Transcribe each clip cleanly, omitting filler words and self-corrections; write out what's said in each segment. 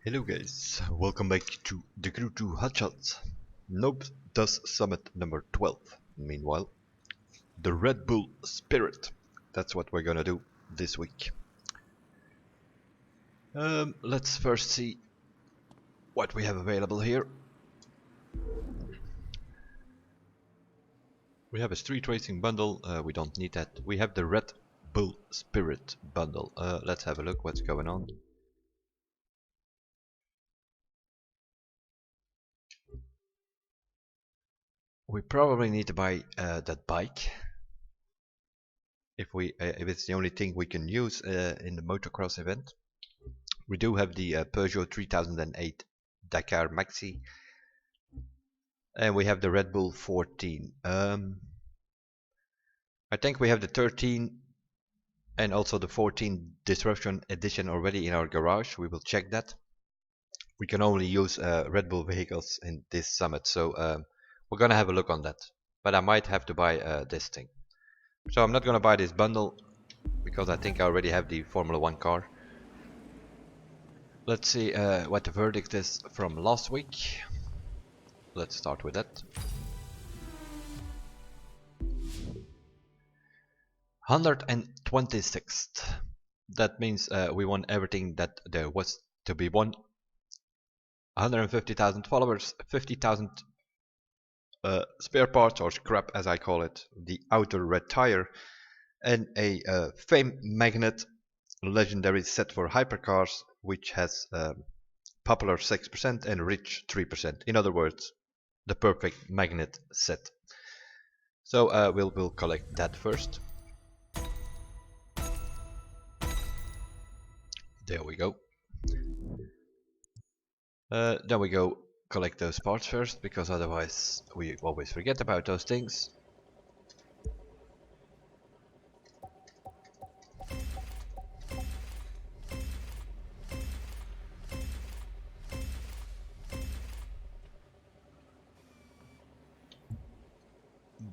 Hello guys, welcome back to the Crew 2 Hotshots. Noob does Summit number 12. Meanwhile, the Red Bull Spirit. That's what we're gonna do this week. Let's first see what we have available here. We have a street racing bundle, we don't need that. We have the Red Bull Spirit bundle. Let's have a look what's going on. We probably need to buy that bike. If it's the only thing we can use in the motocross event. We do have the Peugeot 3008 Dakar Maxi, and we have the Red Bull 14. I think we have the 13 and also the 14 Disruption Edition already in our garage. We will check that. We can only use Red Bull vehicles in this summit, so we're gonna have a look on that. But I might have to buy this thing. So I'm not gonna buy this bundle because I think I already have the Formula 1 car. Let's see what the verdict is from last week. Let's start with that. 126th. That means we won everything that there was to be won. 150,000 followers, 50,000 spare parts or scrap as I call it, the outer red tire, and a fame magnet legendary set for hypercars, which has popular 6% and rich 3%. In other words, the perfect magnet set. So we'll collect that first. There we go. Then we go collect those parts first, because otherwise we always forget about those things.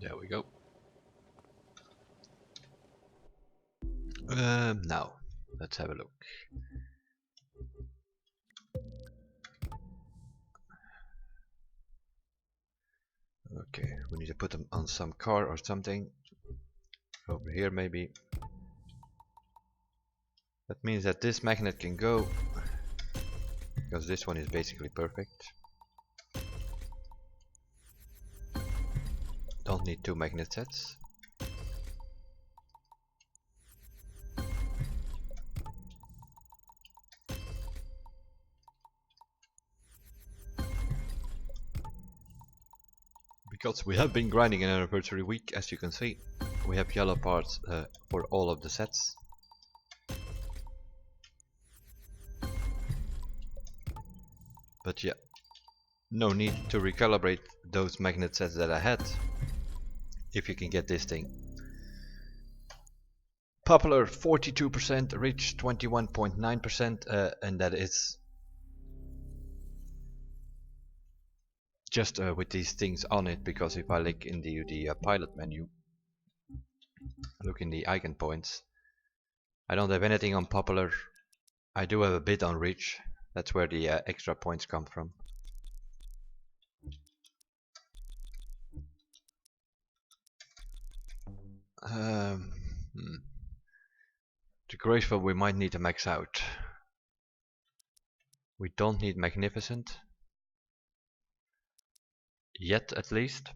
There we go. Now, let's have a look. Okay, we need to put them on some car or something. Over here maybe. That means that this magnet can go, because this one is basically perfect. Don't need two magnet sets. Because we have been grinding an anniversary week, as you can see. We have yellow parts for all of the sets. But yeah, no need to recalibrate those magnet sets that I had, if you can get this thing. Popular 42%, rich 21.9%, and that is just with these things on it, because if I look in the pilot menu, look in the icon points, I don't have anything on popular. I do have a bit on rich. That's where the extra points come from. The graceful we might need to max out. We don't need magnificent yet, at least.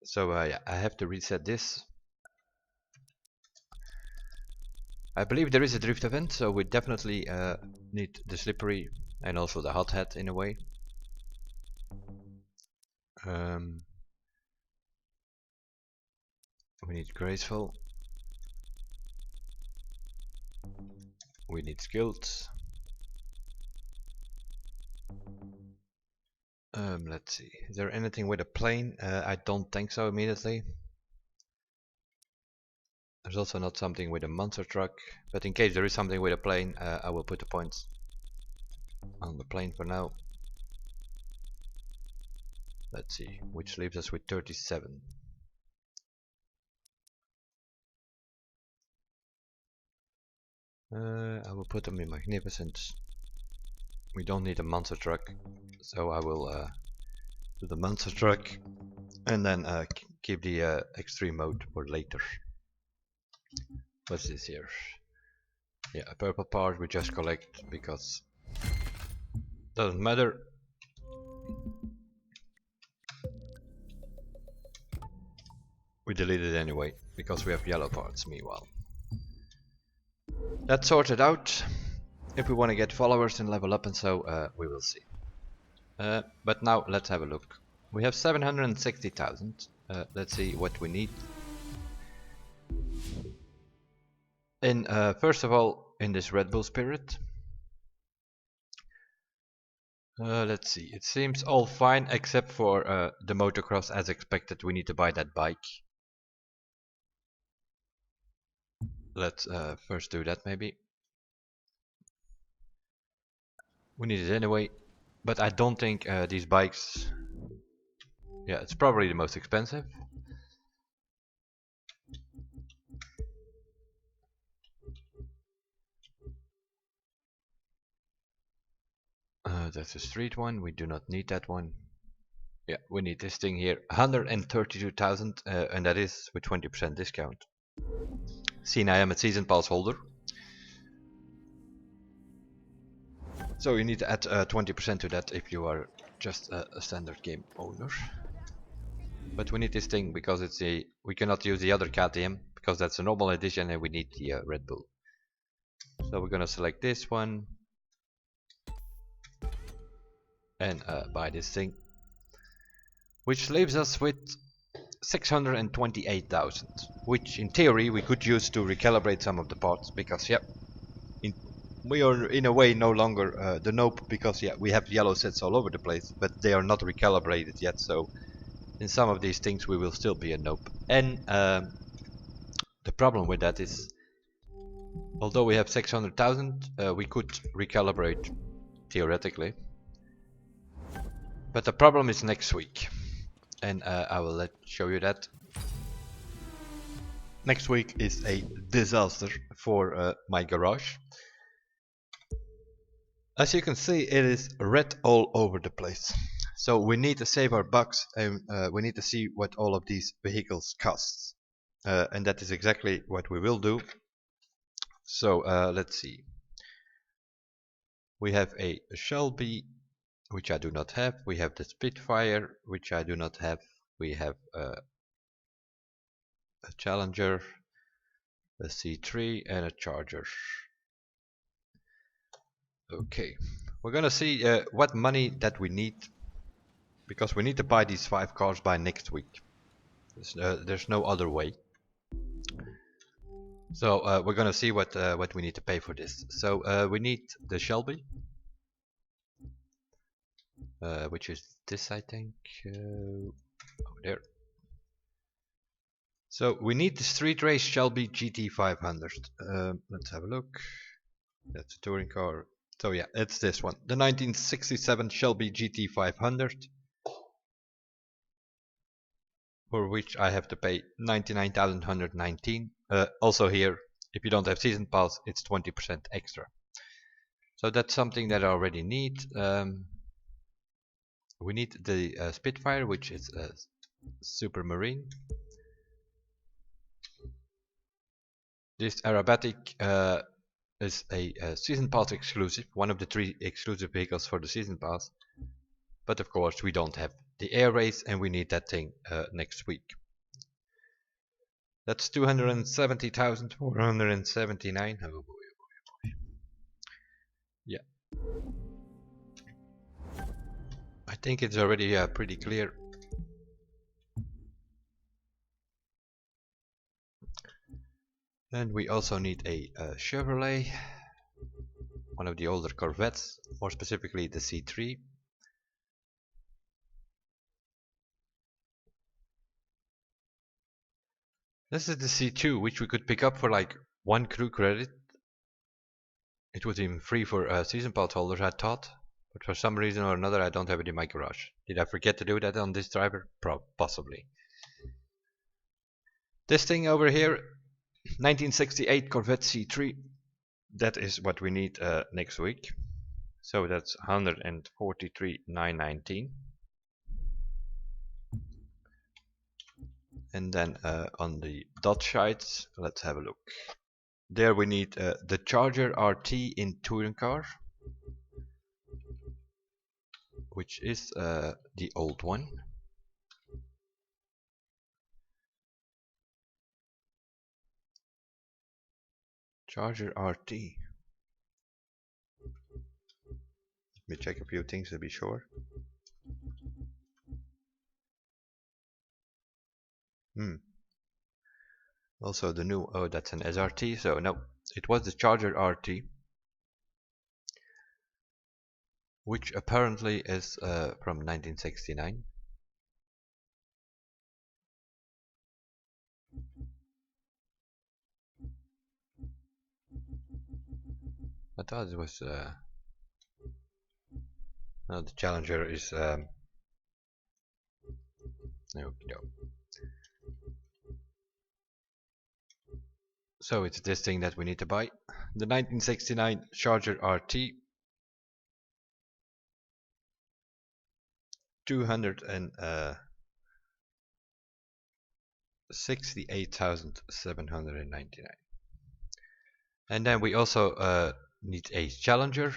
So yeah, I have to reset this. I believe there is a drift event, so we definitely need the slippery and also the hot hat in a way. We need graceful. We need skilled. Let's see. Is there anything with a plane? I don't think so immediately. There's also not something with a monster truck, but in case there is something with a plane, I will put the points on the plane for now. Let's see, which leaves us with 37. I will put them in magnificent. We don't need a monster truck, so I will do the monster truck and then keep the extreme mode for later. What's this here? Yeah, a purple part we just collect because doesn't matter. We delete it anyway because we have yellow parts meanwhile. That's sorted out. If we want to get followers and level up and so, we will see. But now let's have a look. We have 760,000. Let's see what we need. In first of all, in this Red Bull Spirit. Let's see. It seems all fine except for the motocross as expected. We need to buy that bike. Let's first do that maybe. We need it anyway, but I don't think these bikes. Yeah, it's probably the most expensive. That's a street one. We do not need that one. Yeah, we need this thing here. 132,000, and that is with 20% discount. Seeing I am a season pass holder. So you need to add 20% to that if you are just a standard game owner. But we need this thing because it's we cannot use the other KTM because that's a normal edition and we need the Red Bull. So we're gonna select this one and buy this thing, which leaves us with 628,000, which in theory we could use to recalibrate some of the parts because we are in a way no longer the Noob because we have yellow sets all over the place, but they are not recalibrated yet, so in some of these things we will still be a Noob. And the problem with that is, although we have 600,000, we could recalibrate theoretically, but the problem is next week, and I will show you that. Next week is a disaster for my garage. As you can see, it is red all over the place. So we need to save our bucks and we need to see what all of these vehicles cost. And that is exactly what we will do. So let's see. We have a Shelby, which I do not have. We have the Spitfire, which I do not have. We have a Challenger, a C3 and a Charger. Okay, we're gonna see what money that we need, because we need to buy these 5 cars by next week. There's no other way. So we're gonna see what we need to pay for this. So we need the Shelby, which is this, I think. Over there. So we need the street race Shelby GT500. Let's have a look. That's a touring car. So yeah, it's this one, the 1967 Shelby GT500, for which I have to pay 99,119. Also here, if you don't have season pass, it's 20% extra. So that's something that I already need. We need the Spitfire, which is a Super Marine. This aerobatic is a season pass exclusive, one of the 3 exclusive vehicles for the season pass. But of course we don't have the air race and we need that thing next week. That's 270,479. Oh boy, oh boy, oh boy. Yeah. I think it's already pretty clear. And we also need a Chevrolet, one of the older Corvettes, more specifically the C3. This is the C2, which we could pick up for like 1 crew credit. It was even free for season pass holders, I thought, but for some reason or another I don't have it in my garage. Did I forget to do that on this driver? Possibly. This thing over here, 1968 Corvette C3. That is what we need next week. So that's 143,919. And then on the dot sheets, let's have a look. There we need the Charger RT in touring car, which is the old one. Charger RT. Let me check a few things to be sure. Also the new, oh, that's an SRT, so no, it was the Charger RT, which apparently is from 1969. I thought it was no, the Challenger is no. So it's this thing that we need to buy. The 1969 Charger RT, 268,799. And then we also need a Challenger,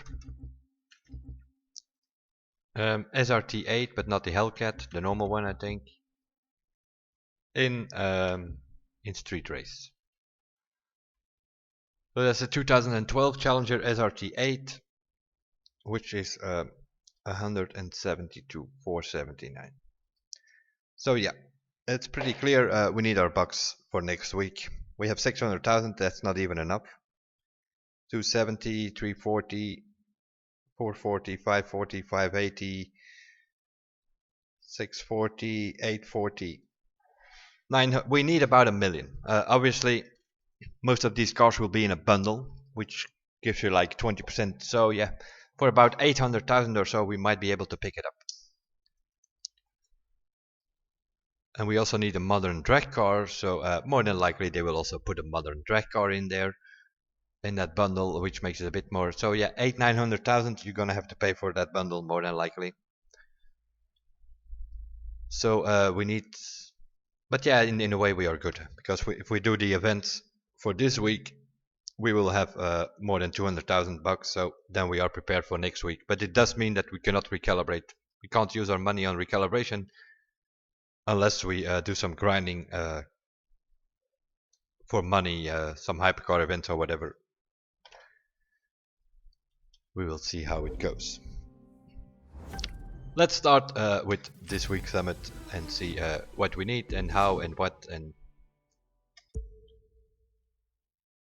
SRT8, but not the Hellcat, the normal one, I think, in Street Race. So that's a 2012 Challenger SRT8, which is 172,479. So yeah, it's pretty clear. We need our bucks for next week. We have 600,000. That's not even enough. 270, 340, 440, 540, 580, 640, 840, 900. We need about 1 million. Obviously, most of these cars will be in a bundle, which gives you like 20%. So yeah, for about 800,000 or so, we might be able to pick it up. And we also need a modern drag car, so more than likely they will also put a modern drag car in there, in that bundle, which makes it a bit more. So yeah, 900,000 you're gonna have to pay for that bundle more than likely. So we need, but yeah, in a way we are good, because if we do the events for this week, we will have more than 200,000 bucks. So then we are prepared for next week. But it does mean that we cannot recalibrate. We can't use our money on recalibration unless we do some grinding for money, some hypercar events or whatever. We will see how it goes. Let's start with this week's summit and see what we need and how and what. And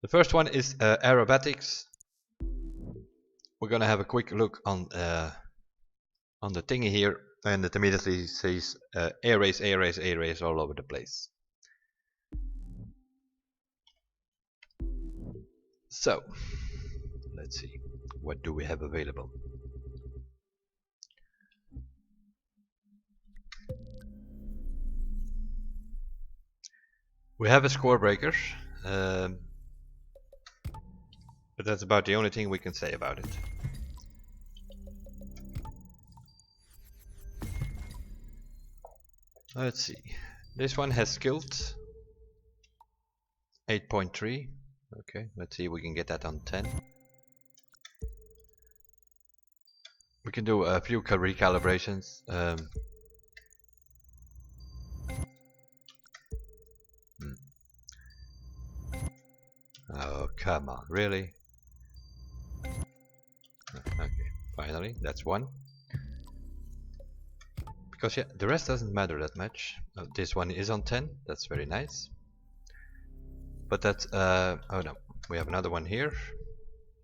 the first one is aerobatics. We're gonna have a quick look on the thingy here, and it immediately says air race, air race, air race all over the place. So let's see, what do we have available? We have a score breaker, but that's about the only thing we can say about it. Let's see, this one has skilled 8.3. Okay, let's see if we can get that on 10. We can do a few recalibrations. Oh, come on, really? Okay, finally, that's one. Because yeah, the rest doesn't matter that much. This one is on 10, that's very nice. But that's, oh no, we have another one here,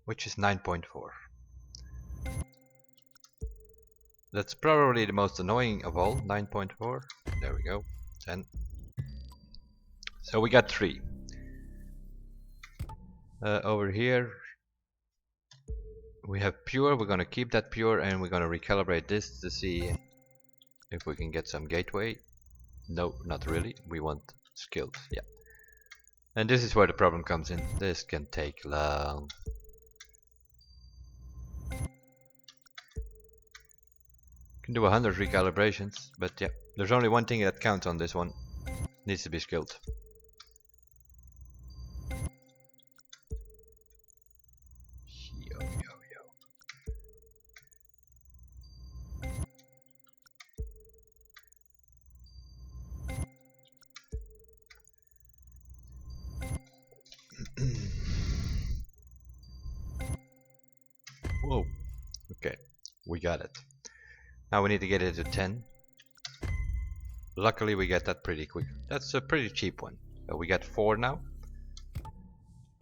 which is 9.4. That's probably the most annoying of all, 9.4. There we go, 10. So we got 3. Over here we have pure. We're gonna keep that pure, and we're gonna recalibrate this to see if we can get some gateway. No, not really. We want skilled, yeah. And this is where the problem comes in. This can take long. Can do 100 recalibrations, but yeah, there's only one thing that counts on this one. Needs to be skilled. Yo, yo, yo. Whoa. Okay, we got it. Now we need to get it to 10. Luckily we get that pretty quick. That's a pretty cheap one. So we got 4 now.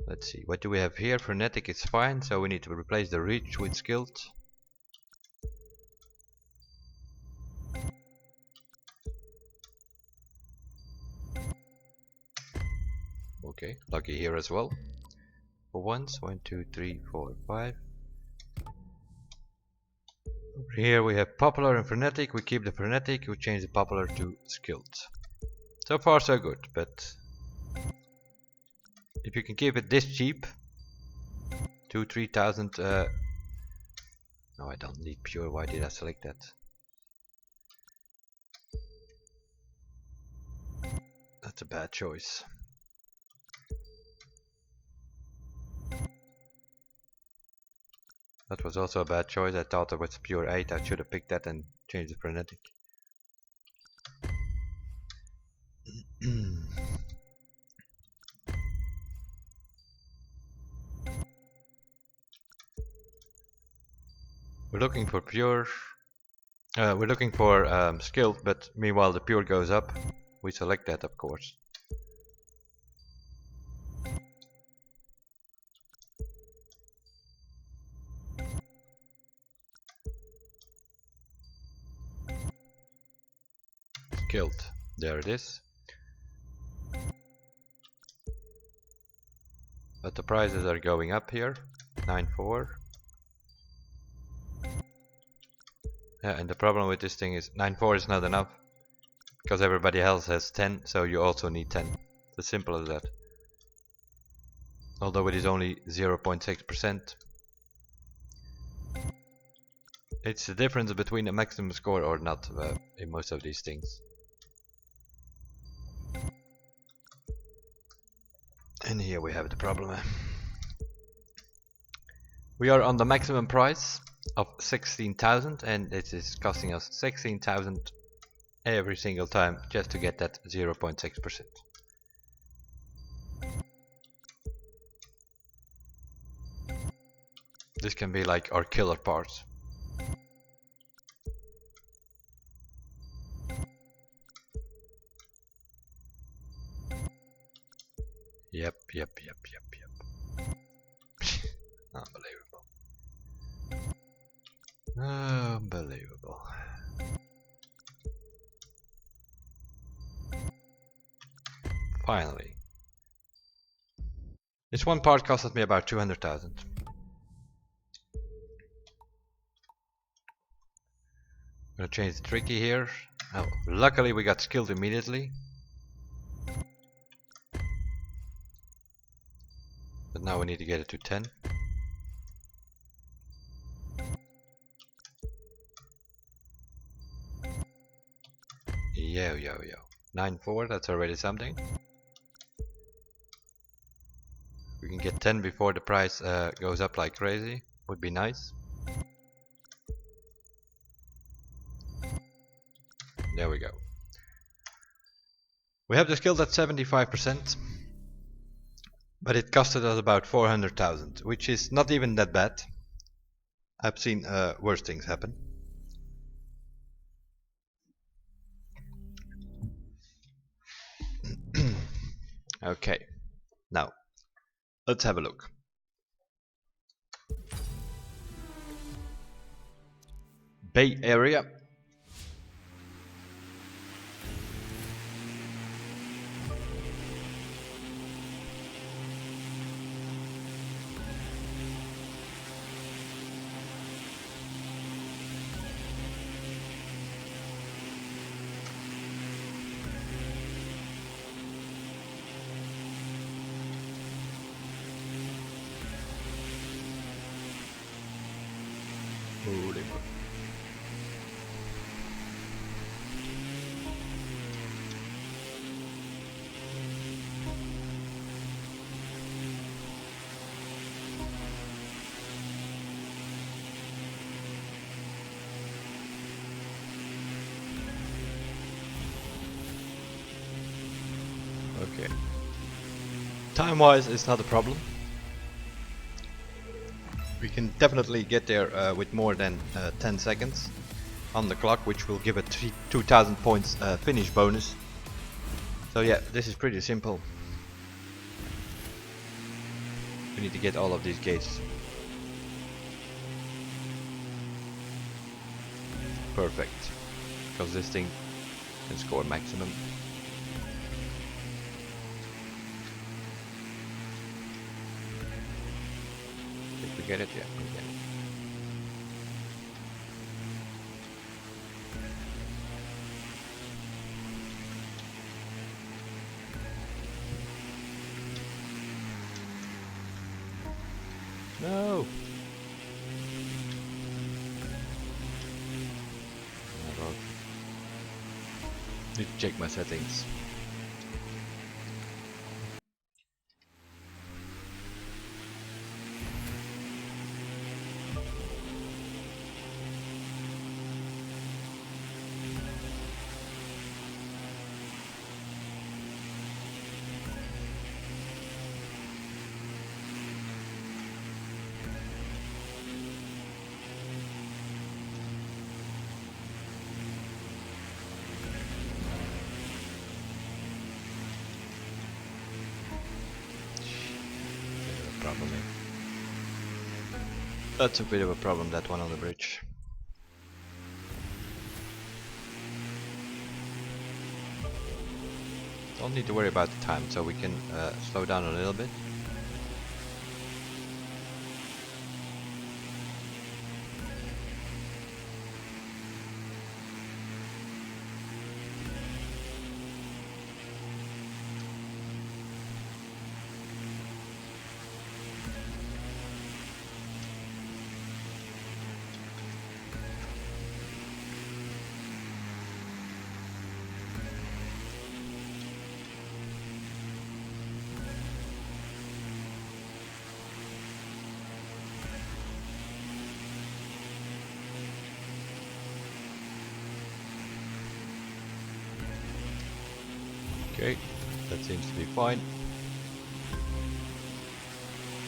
Let's see, what do we have here? Frenetic is fine, so we need to replace the reach with skilled. Okay, lucky here as well. For once, 1, 2, 3, 4, 5. Over here we have popular and frenetic. We keep the frenetic, we change the popular to skilled. So far so good, but if you can keep it this cheap, 2,000, 3,000. No, I don't need pure. Why did I select that? That's a bad choice. That was also a bad choice. I thought it was pure 8. I should have picked that and changed the frenetic. We're looking for pure. We're looking for skilled, but meanwhile the pure goes up. We select that, of course. Skilled. There it is. But the prices are going up here. 9.4. Yeah, and the problem with this thing is 9.4 is not enough. Because everybody else has 10, so you also need 10. It's as simple as that. Although it is only 0.6%. It's the difference between a maximum score or not in most of these things. And here we have the problem. We are on the maximum price of 16,000 and it is costing us 16,000 every single time just to get that 0.6%. This can be like our killer parts. Yep. Unbelievable. Unbelievable. Finally. This one part costed me about 200,000. I'm gonna change the tricky here. Oh, luckily we got skilled immediately. But now we need to get it to 10. Yo. 9.4, that's already something. We can get 10 before the price goes up like crazy. Would be nice. There we go. We have the skilled at 75%. But it costed us about 400,000, which is not even that bad. I've seen worse things happen. Okay, now let's have a look. Bay Area. Okay. Time-wise, it's not a problem. We can definitely get there with more than 10 seconds on the clock, which will give a 2000 points finish bonus. So yeah, this is pretty simple. We need to get all of these gates. Perfect. Because this thing can score maximum. Did we get it? Yeah, we get it. No! Need to check my settings. Probably. That's a bit of a problem, that one on the bridge. Don't need to worry about the time, so we can slow down a little bit. Okay, that seems to be fine.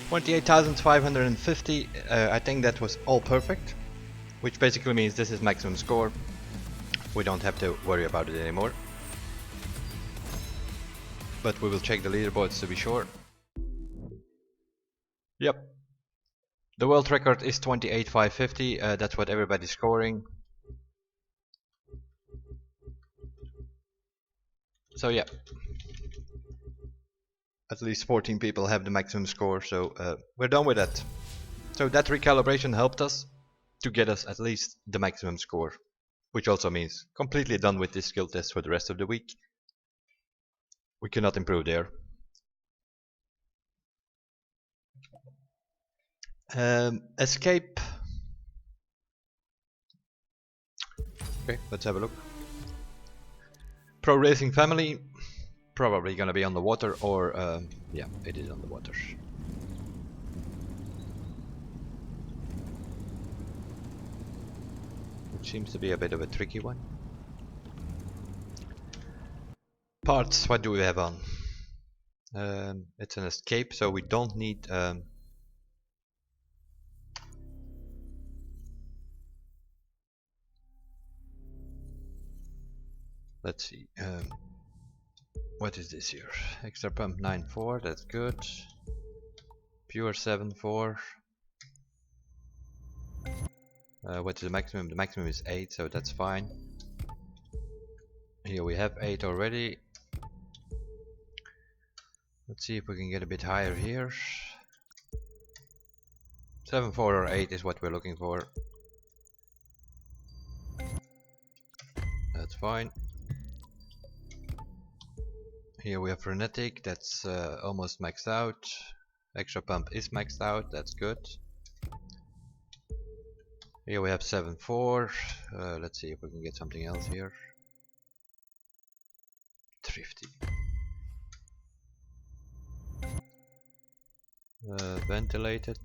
28,550, I think that was all perfect, which basically means this is maximum score. We don't have to worry about it anymore. But we will check the leaderboards to be sure. Yep. The world record is 28,550, that's what everybody's scoring. So yeah. At least 14 people have the maximum score, so we're done with that. So that recalibration helped us to get us at least the maximum score, which also means completely done with this skill test for the rest of the week. We cannot improve there. Escape. Okay, let's have a look. Pro Racing Family, probably gonna be on the water, or yeah, it is on the water. Which seems to be a bit of a tricky one. Parts, what do we have on? It's an escape, so we don't need let's see, what is this here? Extra pump 9.4, that's good. Pure 7.4. What is the maximum? The maximum is 8, so that's fine. Here we have 8 already. Let's see if we can get a bit higher here. 7.4 or 8 is what we're looking for. That's fine. Here we have frenetic, that's almost maxed out. Extra pump is maxed out, that's good. Here we have 7.4. Let's see if we can get something else here. Thrifty. Ventilated.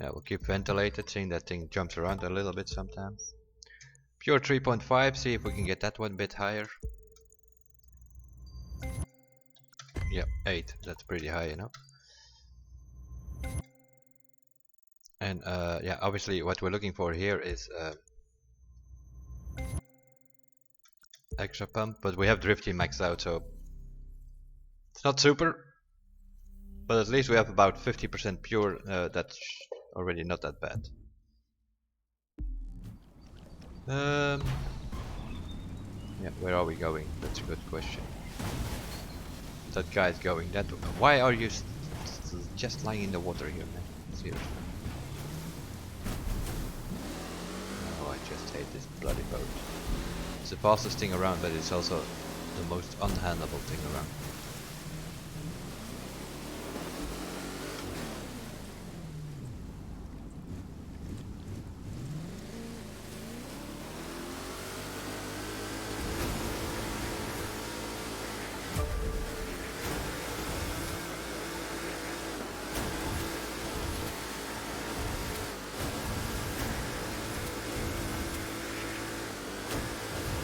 Yeah, we'll keep ventilated, seeing that thing jumps around a little bit sometimes. Pure 3.5, see if we can get that one a bit higher. Yeah, 8, that's pretty high, you know. And yeah, obviously what we're looking for here is extra pump, but we have drifty maxed out, so it's not super, but at least we have about 50% pure. That's already not that bad. Yeah, where are we going? That's a good question. That guy's going that way. Why are you just lying in the water here, man? Seriously. Oh, I just hate this bloody boat. It's the fastest thing around, but it's also the most unhandleable thing around.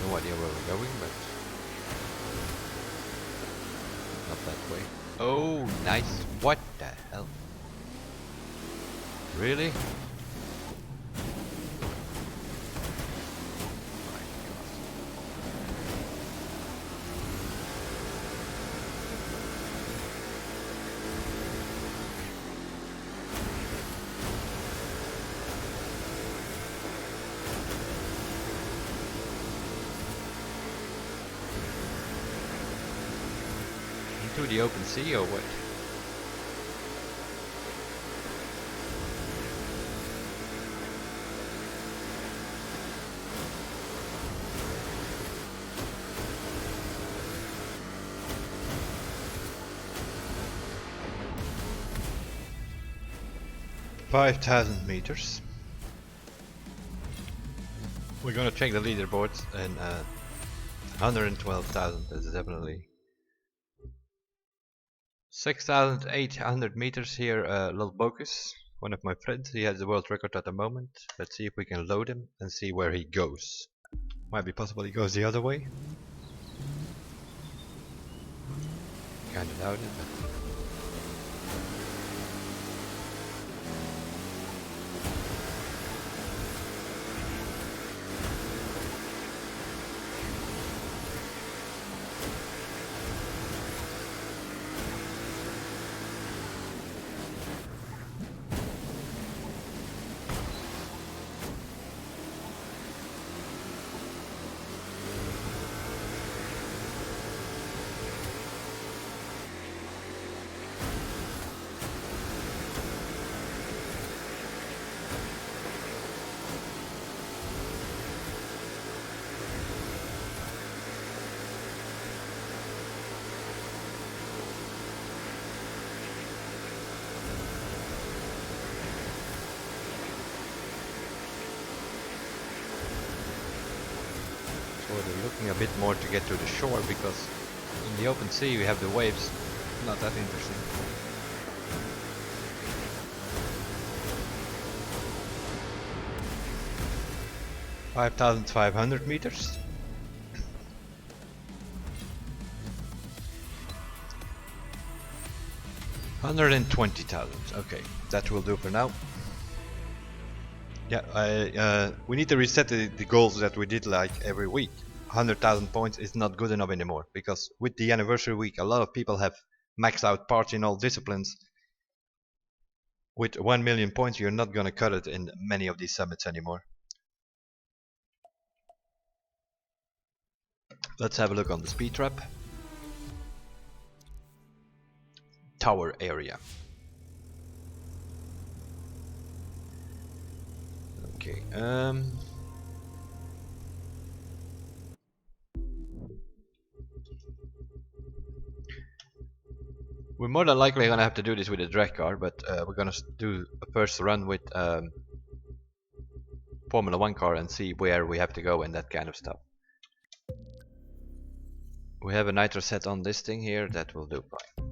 No idea where we're going, but not that way. Oh, nice. What the hell? Really? Into the open sea or what? $5,000 meters. We're gonna check the leaderboards, and 112,000 is definitely 6,800 meters here. Little Bocus, one of my friends, he has the world record at the moment. Let's see if we can load him and see where he goes. Might be possible he goes the other way. Kinda doubt it, but we're looking a bit more to get to the shore, because in the open sea we have the waves. Not that interesting. $5,500 meters. $120,000. Okay, that will do for now. Yeah, we need to reset the goals that we did like every week. 100,000 points is not good enough anymore, because with the anniversary week a lot of people have maxed out parts in all disciplines. With 1 million points you're not gonna cut it in many of these summits anymore. Let's have a look on the speed trap. Tower area. Okay, we're more than likely gonna have to do this with a drag car, but we're gonna do a first run with Formula 1 car and see where we have to go and that kind of stuff. We have a nitro set on this thing here, that will do fine.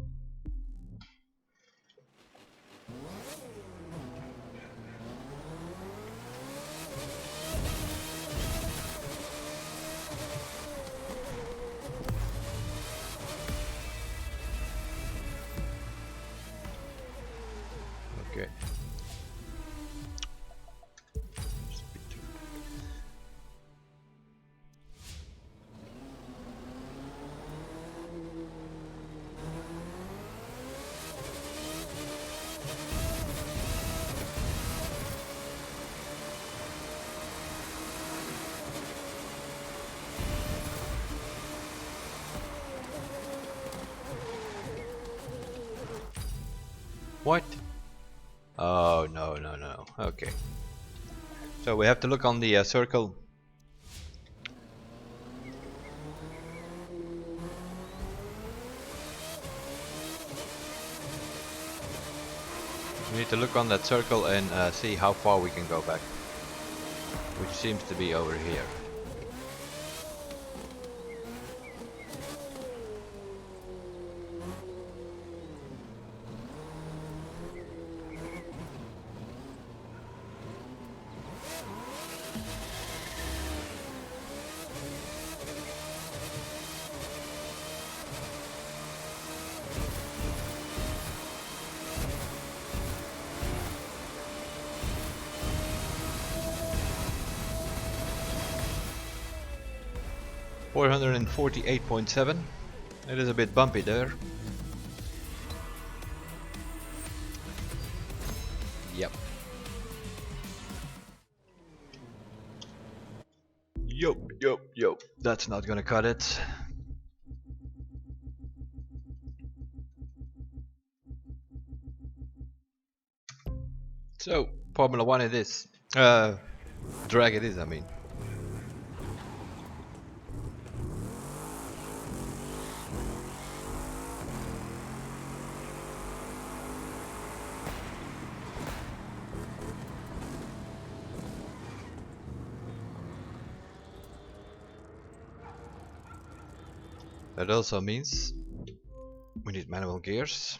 Okay. What? Oh, no, no, no. Okay. So we have to look on the circle. We need to look on that circle and see how far we can go back. Which seems to be over here. $448.7. It is a bit bumpy there. Yep. Yup. That's not gonna cut it. So, Formula 1 it is. Drag it is, I mean. That also means we need manual gears.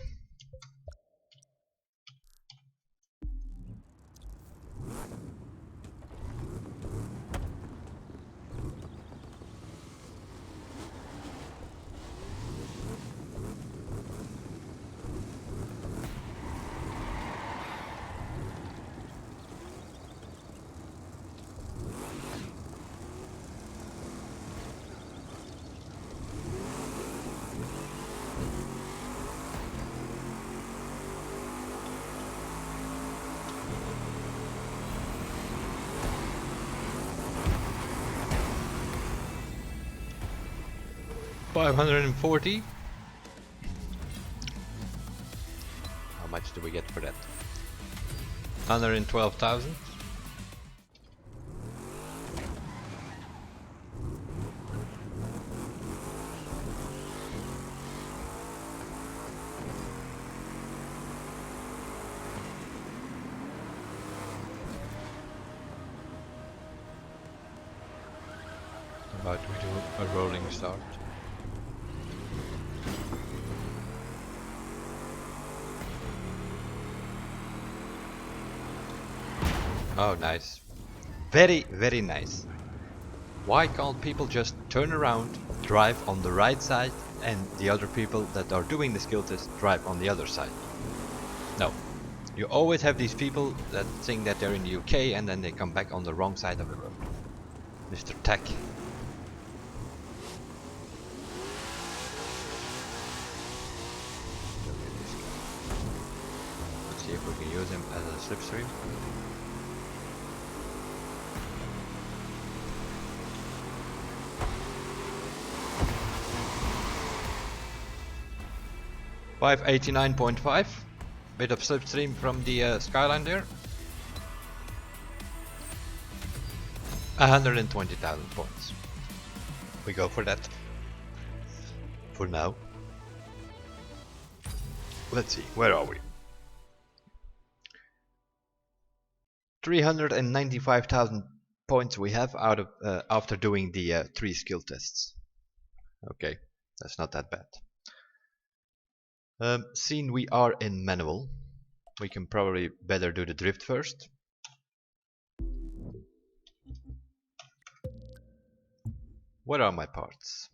$540. How much do we get for that? 112,000. About to do a rolling start. Oh, nice. Very, very nice. Why can't people just turn around, drive on the right side, and the other people that are doing the skill test drive on the other side? No. You always have these people that think that they're in the UK and then they come back on the wrong side of the road. Mr. Tech. Let's see if we can use him as a slipstream. $589.5. Bit of slipstream from the skyline there. 120,000 points. We go for that. For now. Let's see, where are we? 395,000 points we have out of after doing the 3 skill tests. Okay, that's not that bad. Seeing we are in manual, we can probably better do the drift first. What are my parts?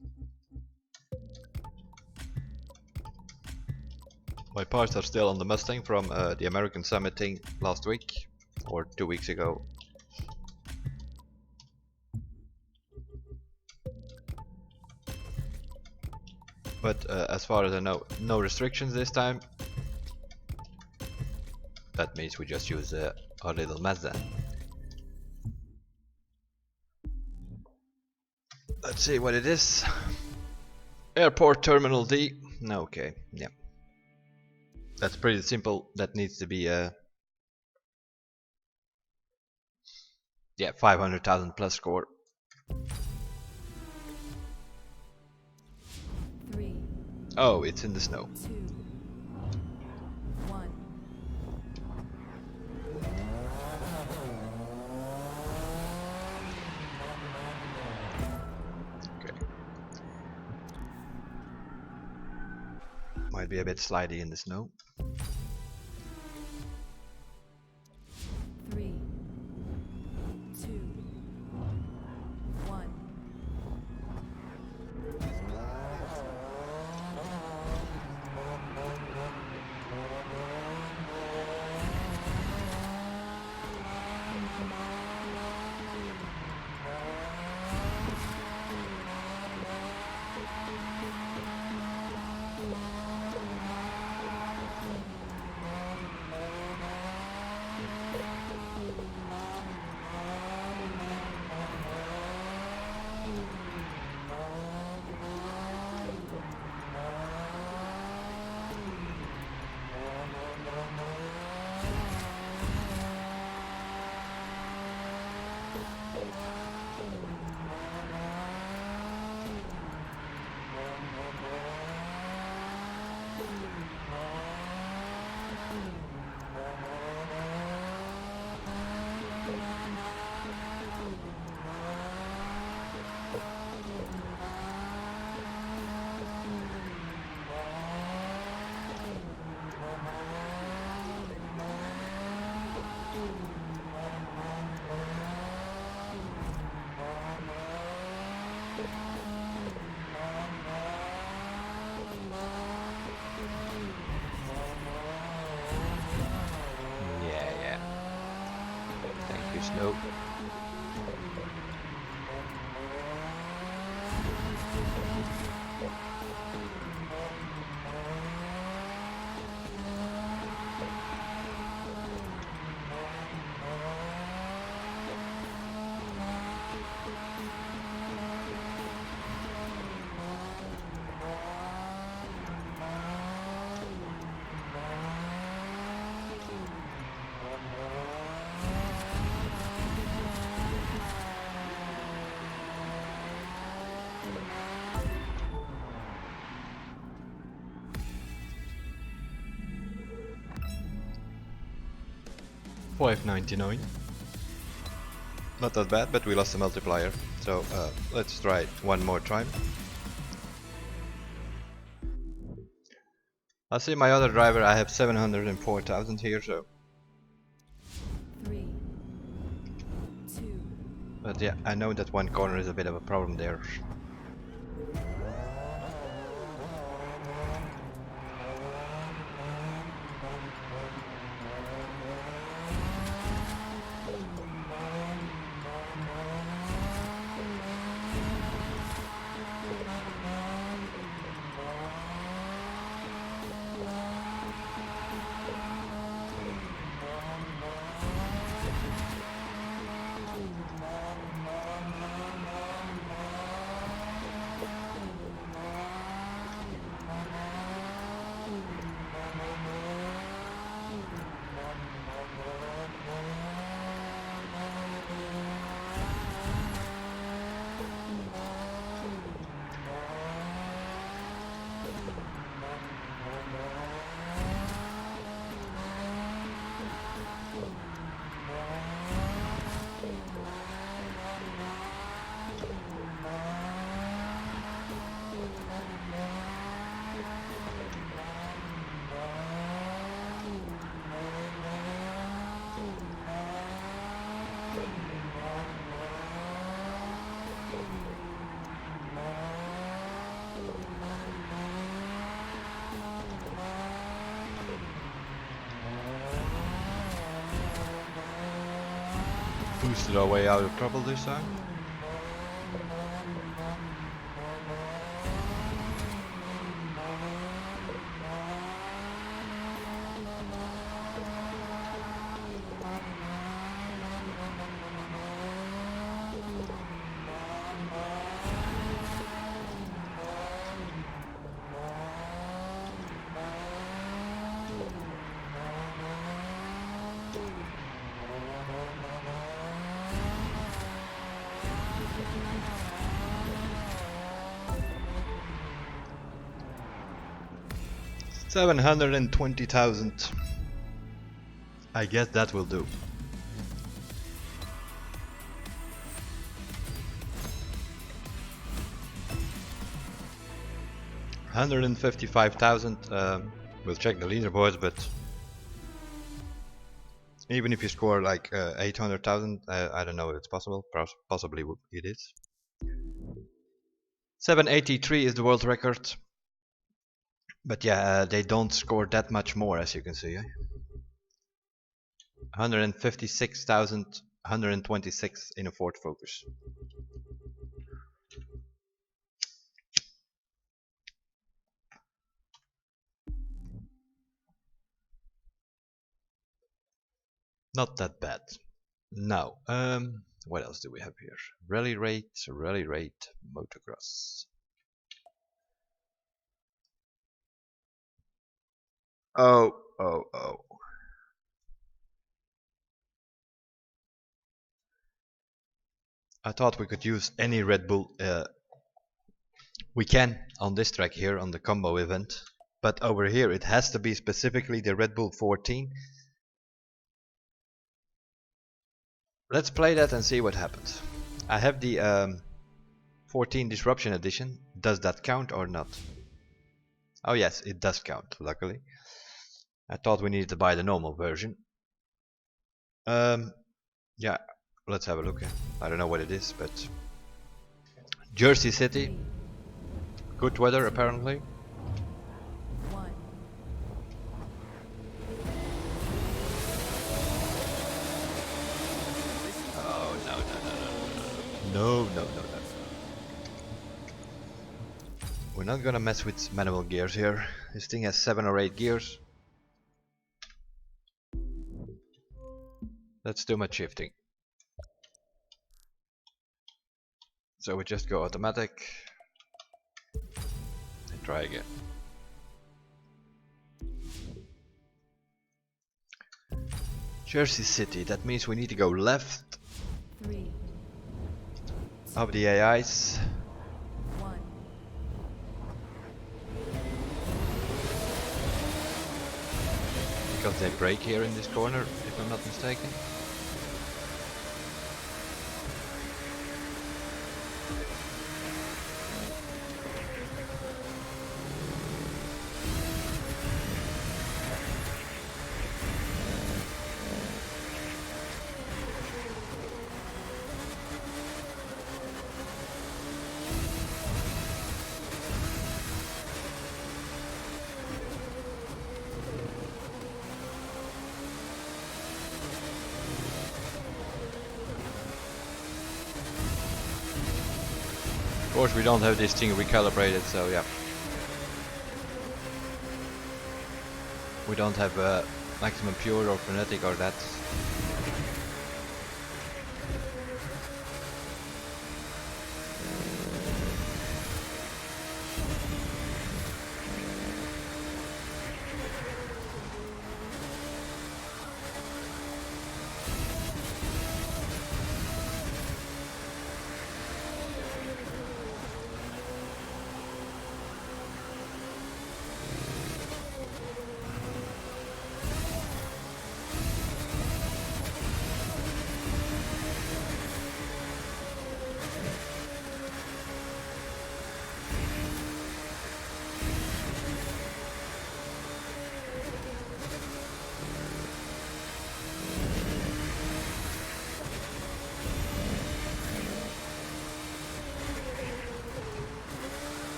My parts are still on the Mustang from the American Summit thing last week or 2 weeks ago. But as far as I know, no restrictions this time. That means we just use our little Mazda. Let's see what it is. Airport Terminal D. Okay, yeah. That's pretty simple. That needs to be yeah, 500,000 plus score. 3. Oh, it's in the snow. 2. 1. Okay. Might be a bit slidey in the snow. 3. 2. 1. Yeah. Thank you, Snow. $5.99. Not that bad, but we lost the multiplier. So let's try it one more time. I see my other driver. I have 704,000 here, so. 3. 2. But yeah, I know that one corner is a bit of a problem there. boosted our way out of trouble this time. $720,000. I guess that will do. $155,000. We'll check the leaderboards, but even if you score like 800,000, I don't know if it's possible. Possibly it is. 783 is the world record. But yeah, they don't score that much more, as you can see. 156,126 in a Ford Focus. Not that bad. Now, what else do we have here? Rally rate, motocross. Oh. I thought we could use any Red Bull. We can on this track here on the combo event, but over here it has to be specifically the Red Bull 14. Let's play that and see what happens. I have the 14 Disruption Edition. Does that count or not? Oh yes, it does count, luckily. I thought we needed to buy the normal version. Yeah, let's have a look. I don't know what it is, but Jersey City. Good weather apparently. Oh no. We're not gonna mess with manual gears here. This thing has 7 or 8 gears. That's too much shifting. So we just go automatic and try again. Jersey City, that means we need to go left. 3, Of the AIs. 1. Because they brake here in this corner, if I'm not mistaken. Of course, we don't have this thing recalibrated, so yeah. We don't have maximum pure or frenetic or that.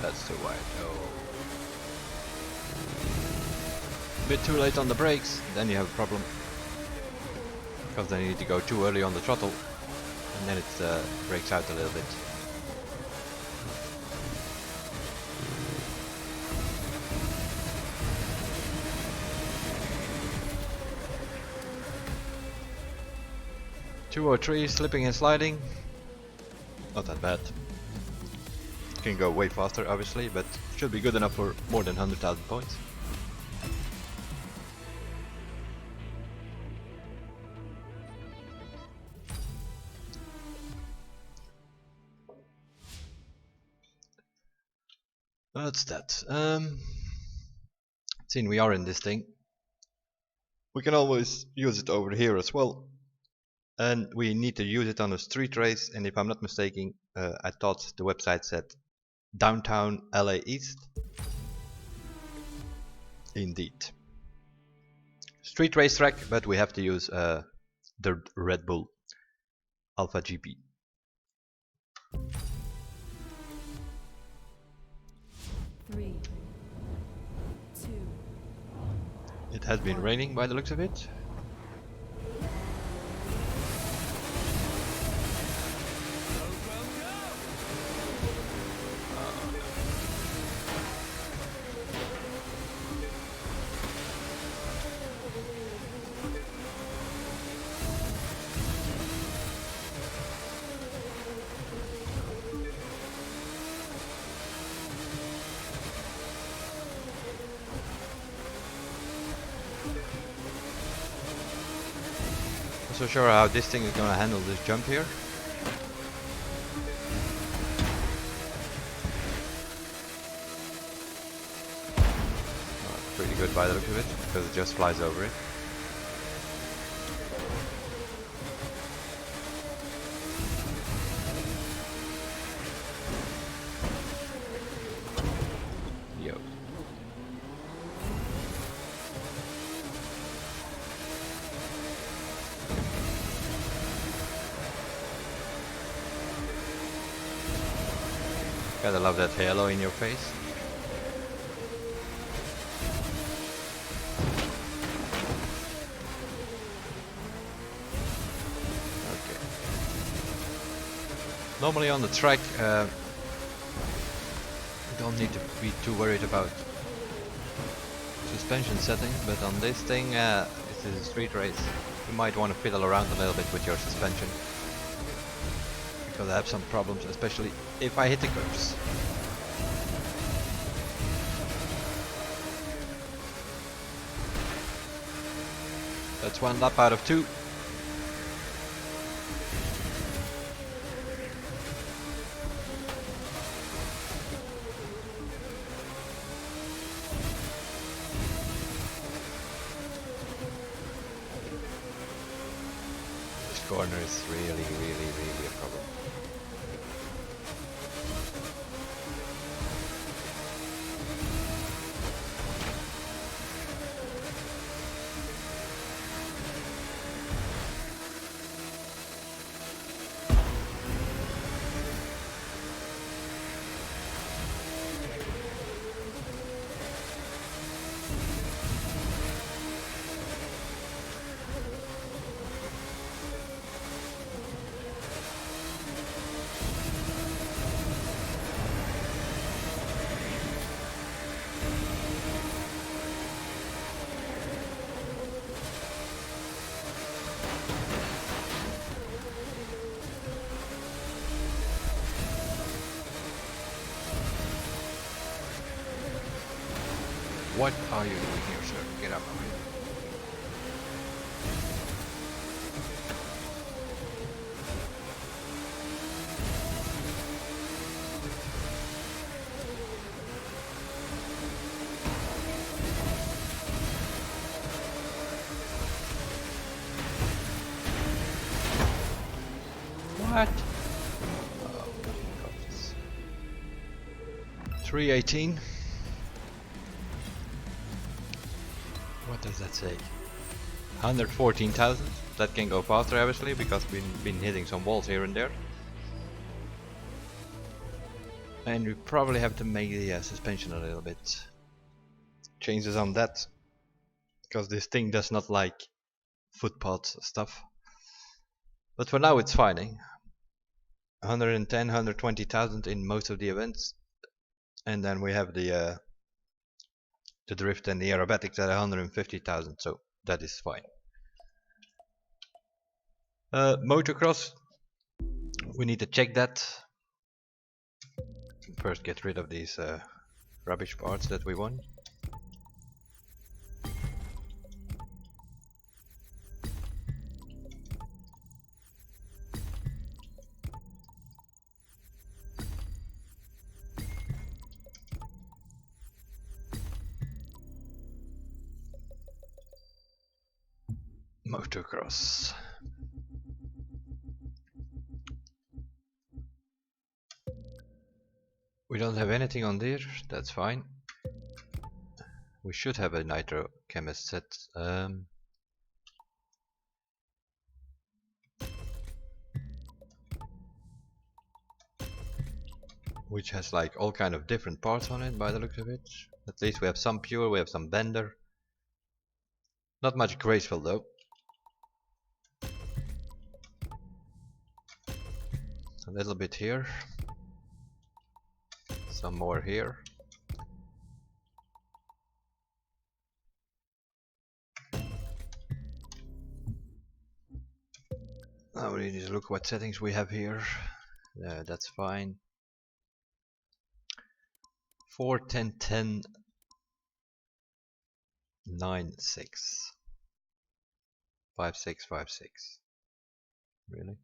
That's too wide. Oh. A bit too late on the brakes, then you have a problem. because then you need to go too early on the throttle and then it breaks out a little bit. Two or three, slipping and sliding. Not that bad. Can go way faster obviously, but should be good enough for more than 100,000 points. That's that. Seeing we are in this thing, we can always use it over here as well. And we need to use it on a street race, and if I'm not mistaken, I thought the website said downtown LA East. Indeed. Street race track, but we have to use the Red Bull Alpha GP. Three, two. It has been raining by the looks of it. Not so sure how this thing is gonna handle this jump here. Oh, pretty good by the look of it, because it just flies over it. Yo. Gotta love that halo in your face. Okay. Normally on the track, you don't need to be too worried about suspension settings, but on this thing, this is a street race. You might want to fiddle around a little bit with your suspension, because I have some problems, especially if I hit the curves. That's one lap out of two. This corner is really a problem. What are you doing here, sir? Get up. What? Oh, God. 318. What does that say? 114,000. That can go faster, obviously, because we've been hitting some walls here and there. And we probably have to make the suspension a little bit. Changes on that, because this thing does not like footpath stuff. But for now it's fine. 110, 120,000 in most of the events, and then we have the drift and the aerobatics at 150,000, so that is fine. Motocross, we need to check that. First get rid of these rubbish parts that we won. Motocross. We don't have anything on there, that's fine. We should have a nitro chemist set. Which has like all kind of different parts on it by the looks of it. At least we have some pure, we have some bender. Not much graceful though. A little bit here. Some more here. Now we need to look what settings we have here. That's fine. 4, 10, 10, 9, 6. 5, 6, 5, 6. Really?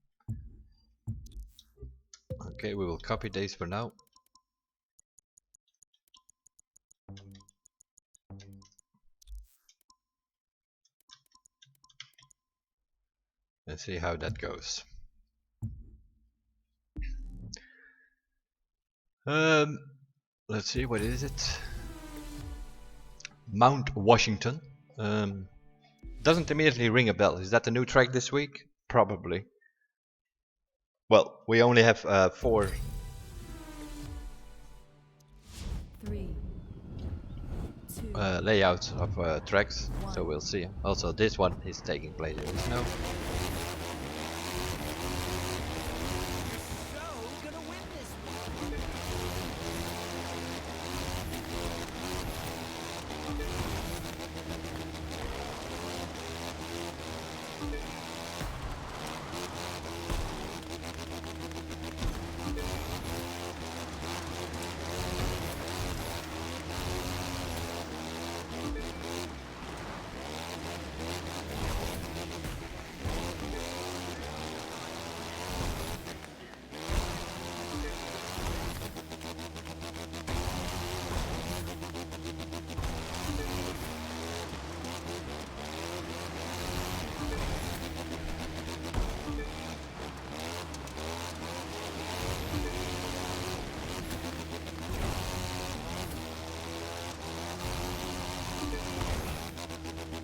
Okay, we will copy these for now. And see how that goes. Let's see, what is it? Mount Washington. Doesn't immediately ring a bell. Is that the new track this week? Probably. Well, we only have 4. 3, 2, layouts of tracks, so we'll see. Also, this one is taking place in the snow.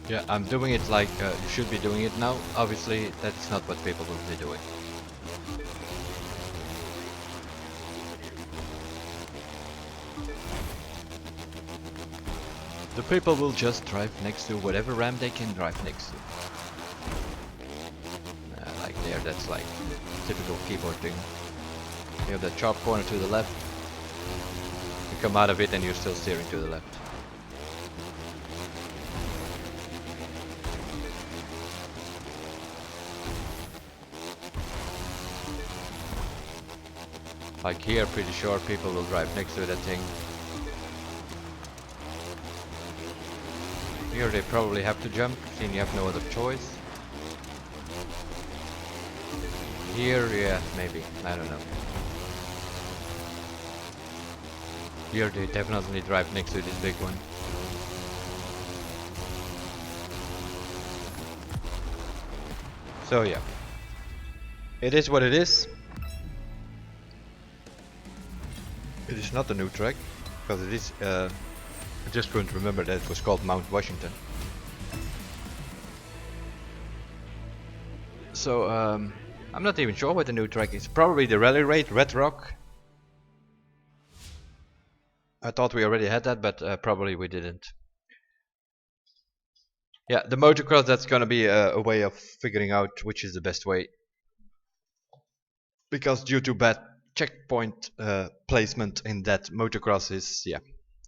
Yeah, I'm doing it like you should be doing it now. Obviously, that's not what people will be doing. The people will just drive next to whatever ramp they can drive next to. Like there, that's like typical keyboard thing. You have that sharp corner to the left. You come out of it and you're still steering to the left. Like here, pretty sure people will drive next to that thing. Here they probably have to jump, seeing you have no other choice. Here, yeah, maybe, I don't know. Here they definitely drive next to this big one. So yeah, it is what it is. It is not a new track, because it is, I just couldn't remember that it was called Mount Washington. So, I'm not even sure what the new track is. Probably the rally raid, Red Rock. I thought we already had that, but probably we didn't. Yeah, the motocross, that's gonna be a way of figuring out which is the best way because due to bad checkpoint placement in that motocross is, yeah,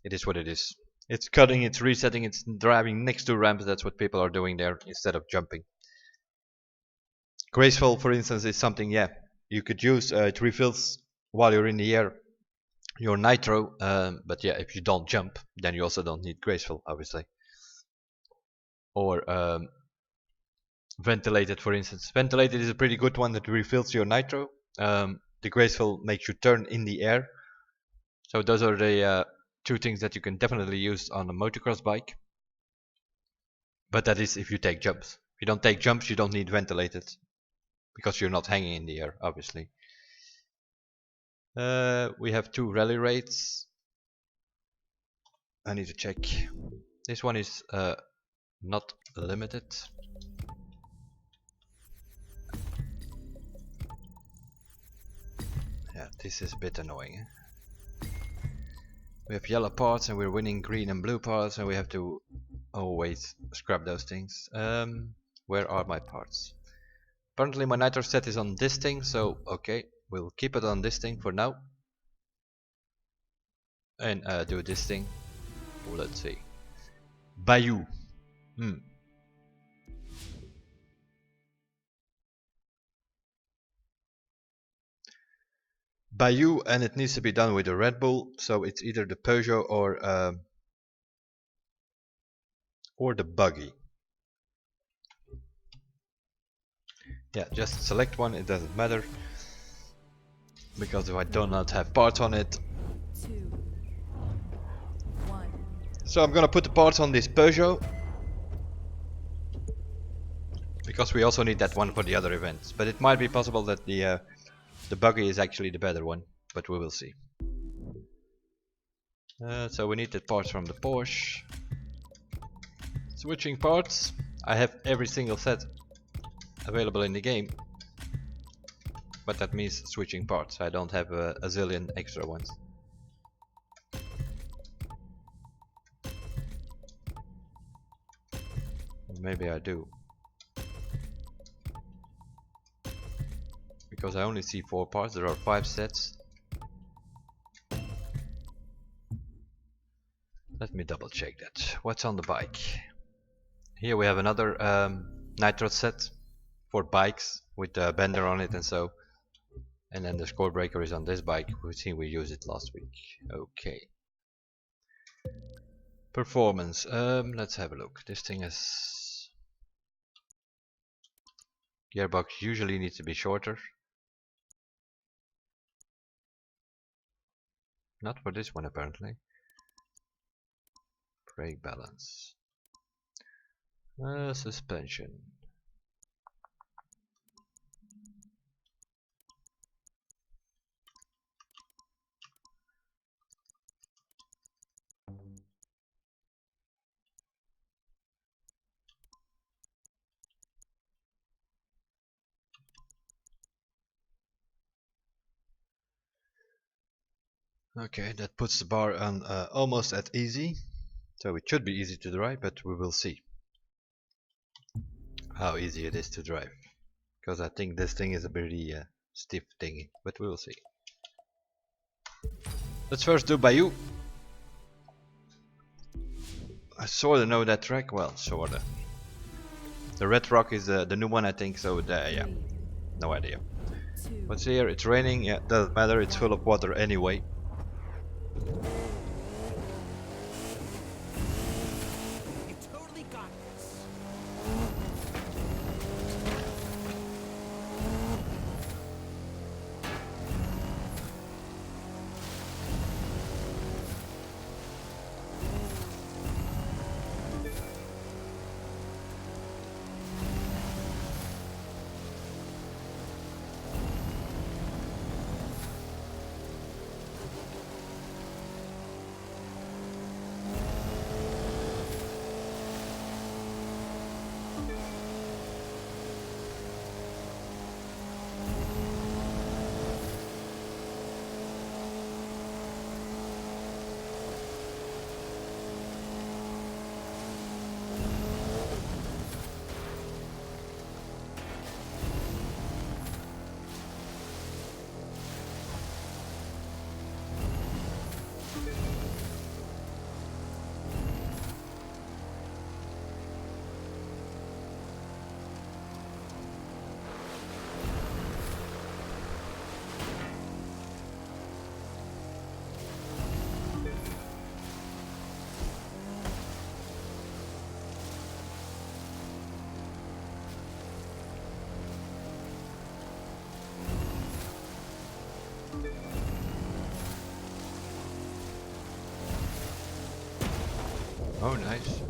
it is what it is. It's cutting, it's resetting, it's driving next to ramps. That's what people are doing there instead of jumping. Graceful, for instance, is something, yeah, you could use. It refills while you're in the air your nitro, but yeah, if you don't jump, then you also don't need graceful, obviously. Or ventilated, for instance. Ventilated is a pretty good one that refills your nitro. The graceful makes you turn in the air. So those are the two things that you can definitely use on a motocross bike. But that is if you take jumps. If you don't take jumps, you don't need ventilated, because you're not hanging in the air, obviously. We have 2 rally rates. I need to check. This one is not limited. Yeah, this is a bit annoying. We have yellow parts and we're winning green and blue parts, and we have to always scrap those things. Where are my parts? Apparently my nitro set is on this thing, so okay, we'll keep it on this thing for now. And do this thing. Let's see. Bayou. Bayou, and it needs to be done with a Red Bull, so it's either the Peugeot or the buggy. Yeah, just select one, it doesn't matter, because if I do not have parts on it. 2, 1. So I'm gonna put the parts on this Peugeot, because we also need that one for the other events. But it might be possible that the buggy is actually the better one, but we will see. So we need the parts from the Porsche. Switching parts. I have every single set available in the game, but that means switching parts. I don't have a zillion extra ones. Maybe I do, because I only see 4 parts. There are 5 sets. Let me double check that. What's on the bike? Here we have another nitro set for bikes with a bender on it and so. And then the score breaker is on this bike. We see we used it last week. Okay. Performance. Let's have a look. This thing is gearbox usually needs to be shorter. Not for this one apparently. Brake balance. Suspension. Okay, that puts the bar on almost at easy. So it should be easy to drive, but we will see how easy it is to drive. Because I think this thing is a pretty stiff thingy, but we will see. Let's first do Bayou. I sorta know that track, well, sorta. The red rock is the new one, I think, so yeah, no idea. 2, What's here? It's raining, yeah, doesn't matter, it's full of water anyway. You totally got this. Oh, nice.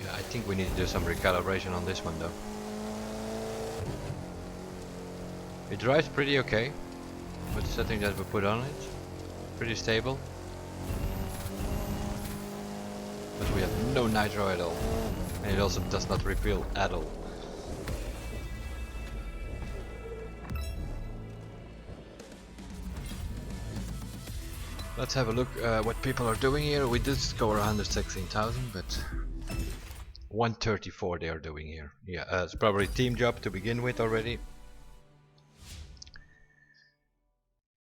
Yeah, I think we need to do some recalibration on this one though. It drives pretty okay with the setting that we put on it. Pretty stable. But we have no nitro at all. And it also does not refill at all. Let's have a look what people are doing here. We did score 116,000, but 134 they are doing here. Yeah, it's probably team job to begin with already.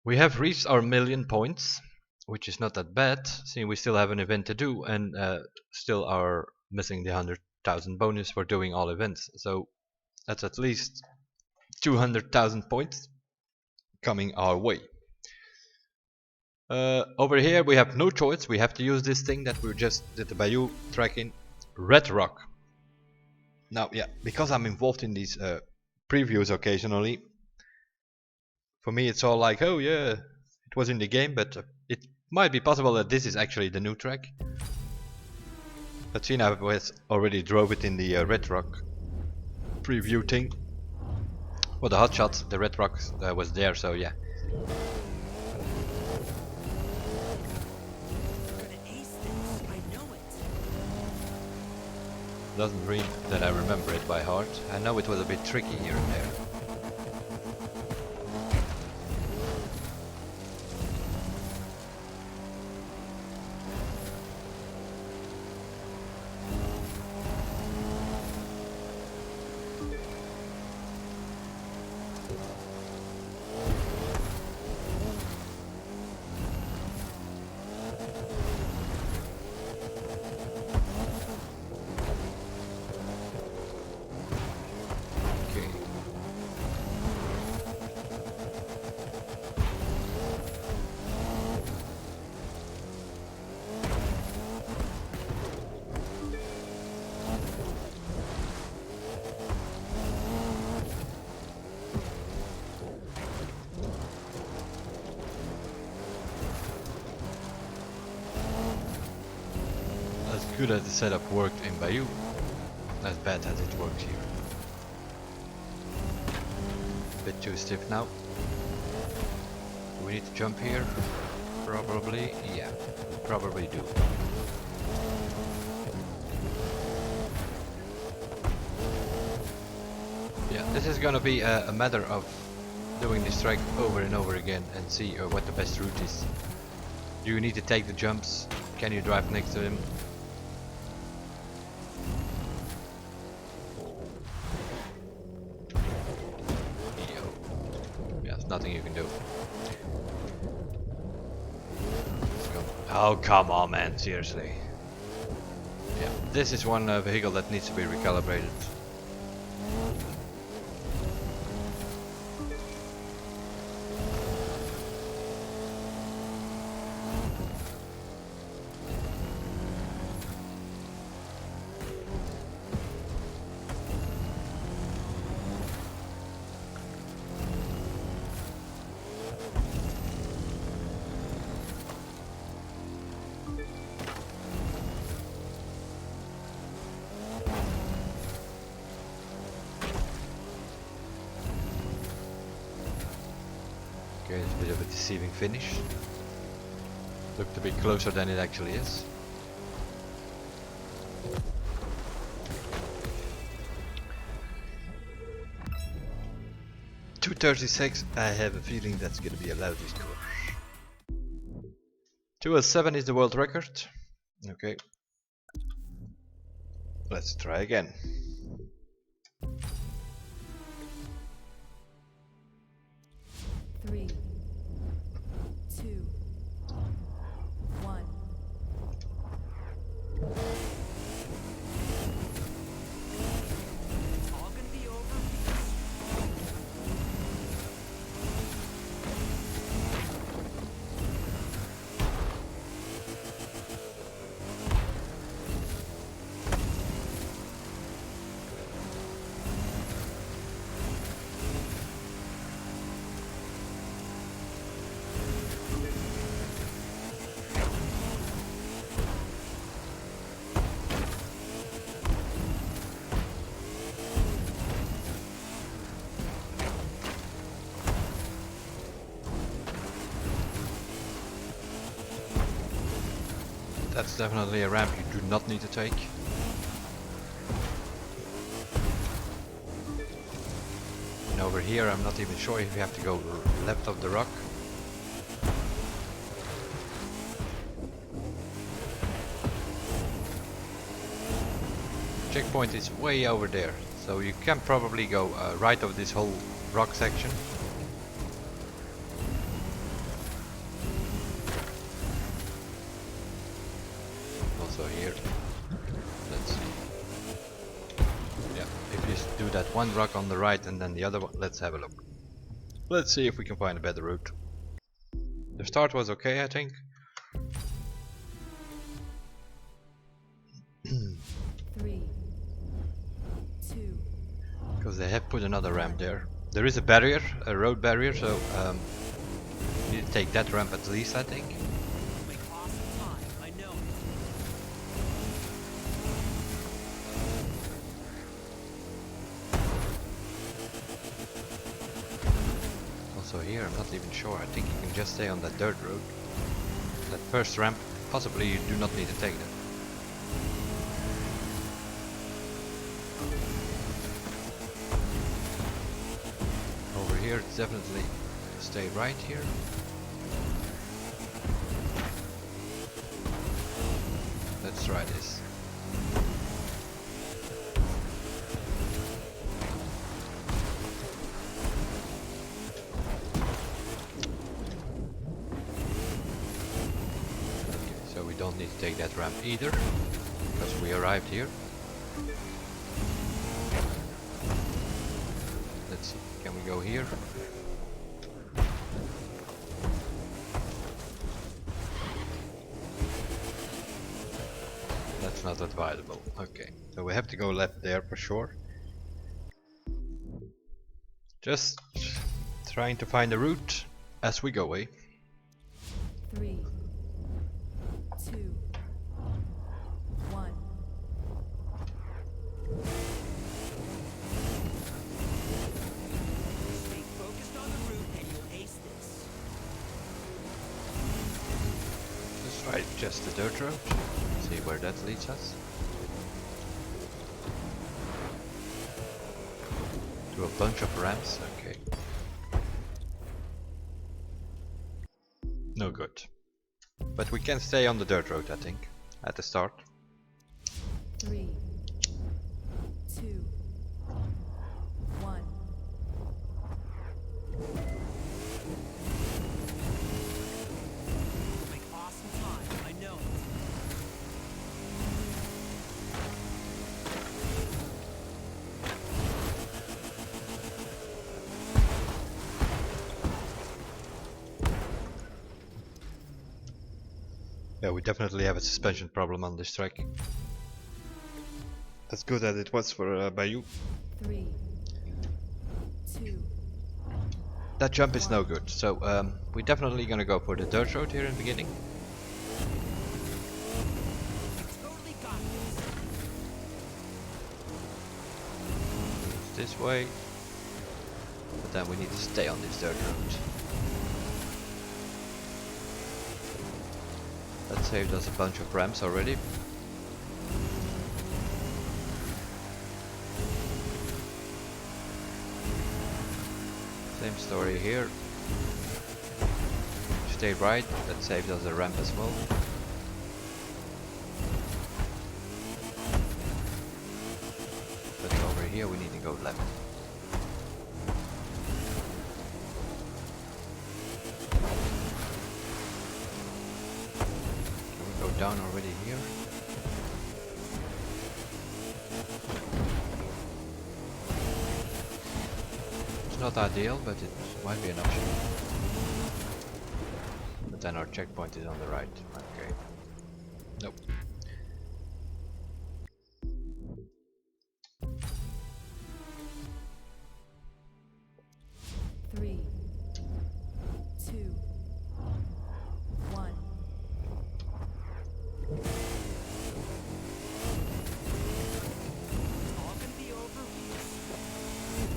We have reached our 1,000,000 points, which is not that bad, seeing we still have an event to do and still are missing the 100,000 bonus for doing all events. So that's at least 200,000 points coming our way. Over here we have no choice, we have to use this thing that we just did the Bayou tracking, Red Rock. Now yeah, because I'm involved in these previews occasionally, for me it's all like, oh yeah, it was in the game, but it might be possible that this is actually the new track. But Tina already drove it in the Red Rock preview thing. Well, the hotshots, the Red Rock was there, so yeah. Doesn't mean that I remember it by heart. I know it was a bit tricky here and there. Good as the setup worked in Bayou, as bad as it works here. Bit too stiff now. Do we need to jump here? Probably, yeah, probably do. Yeah, this is gonna be a matter of doing this track over and over again and see what the best route is. Do you need to take the jumps? Can you drive next to him? Nothing you can do. Oh, come on, man, seriously. Yeah, this is one vehicle that needs to be recalibrated. Okay, it's a bit of a deceiving finish. Looked a bit closer than it actually is. .236, I have a feeling that's gonna be a lousy score. 207 is the world record. Okay. Let's try again. Three, two, one. It's all gonna be over. That's definitely a ramp you do not need to take. And over here I'm not even sure if you have to go left of the rock. Checkpoint is way over there, so you can probably go right of this whole rock section. Also here, let's see. Yeah, if you do that one rock on the right and then the other one, let's have a look. Let's see if we can find a better route. The start was okay, I think. 3, 2, Because they have put another ramp there. There is a barrier, a road barrier, so you need to take that ramp at least, I think. Make awesome time, I know. Also here, I'm not even sure. I think you can just stay on that dirt road. That first ramp, possibly you do not need to take that. Over here, it's definitely stay right here. Let's try this. So we don't need to take that ramp either, because we arrived here. Let's see, can we go here? That's not advisable. Okay, so we have to go left there for sure. Just trying to find a route as we go, eh? 3, 2, 1. Stay focused on the route and you'll ace this. Let's try just the dirt road. See where that leads us. To a bunch of ramps, okay. No good. But we can stay on the dirt road, I think, at the start. 3, 2, 1. Make awesome time, I know. Yeah, we definitely have a suspension problem on this track. As good as it was for Bayou. 3, 2, That jump is no good, so we're definitely gonna go for the dirt road here in the beginning. Totally got this. It's this way. But then we need to stay on this dirt road. That saved us a bunch of ramps already. Same story here. Stay right, that saved us a ramp as well. But over here we need to go left. Can we go down already here? It's not ideal, but it might be an option. But then our checkpoint is on the right. Okay. Nope. Three, 2, 1. All gonna be over real soon.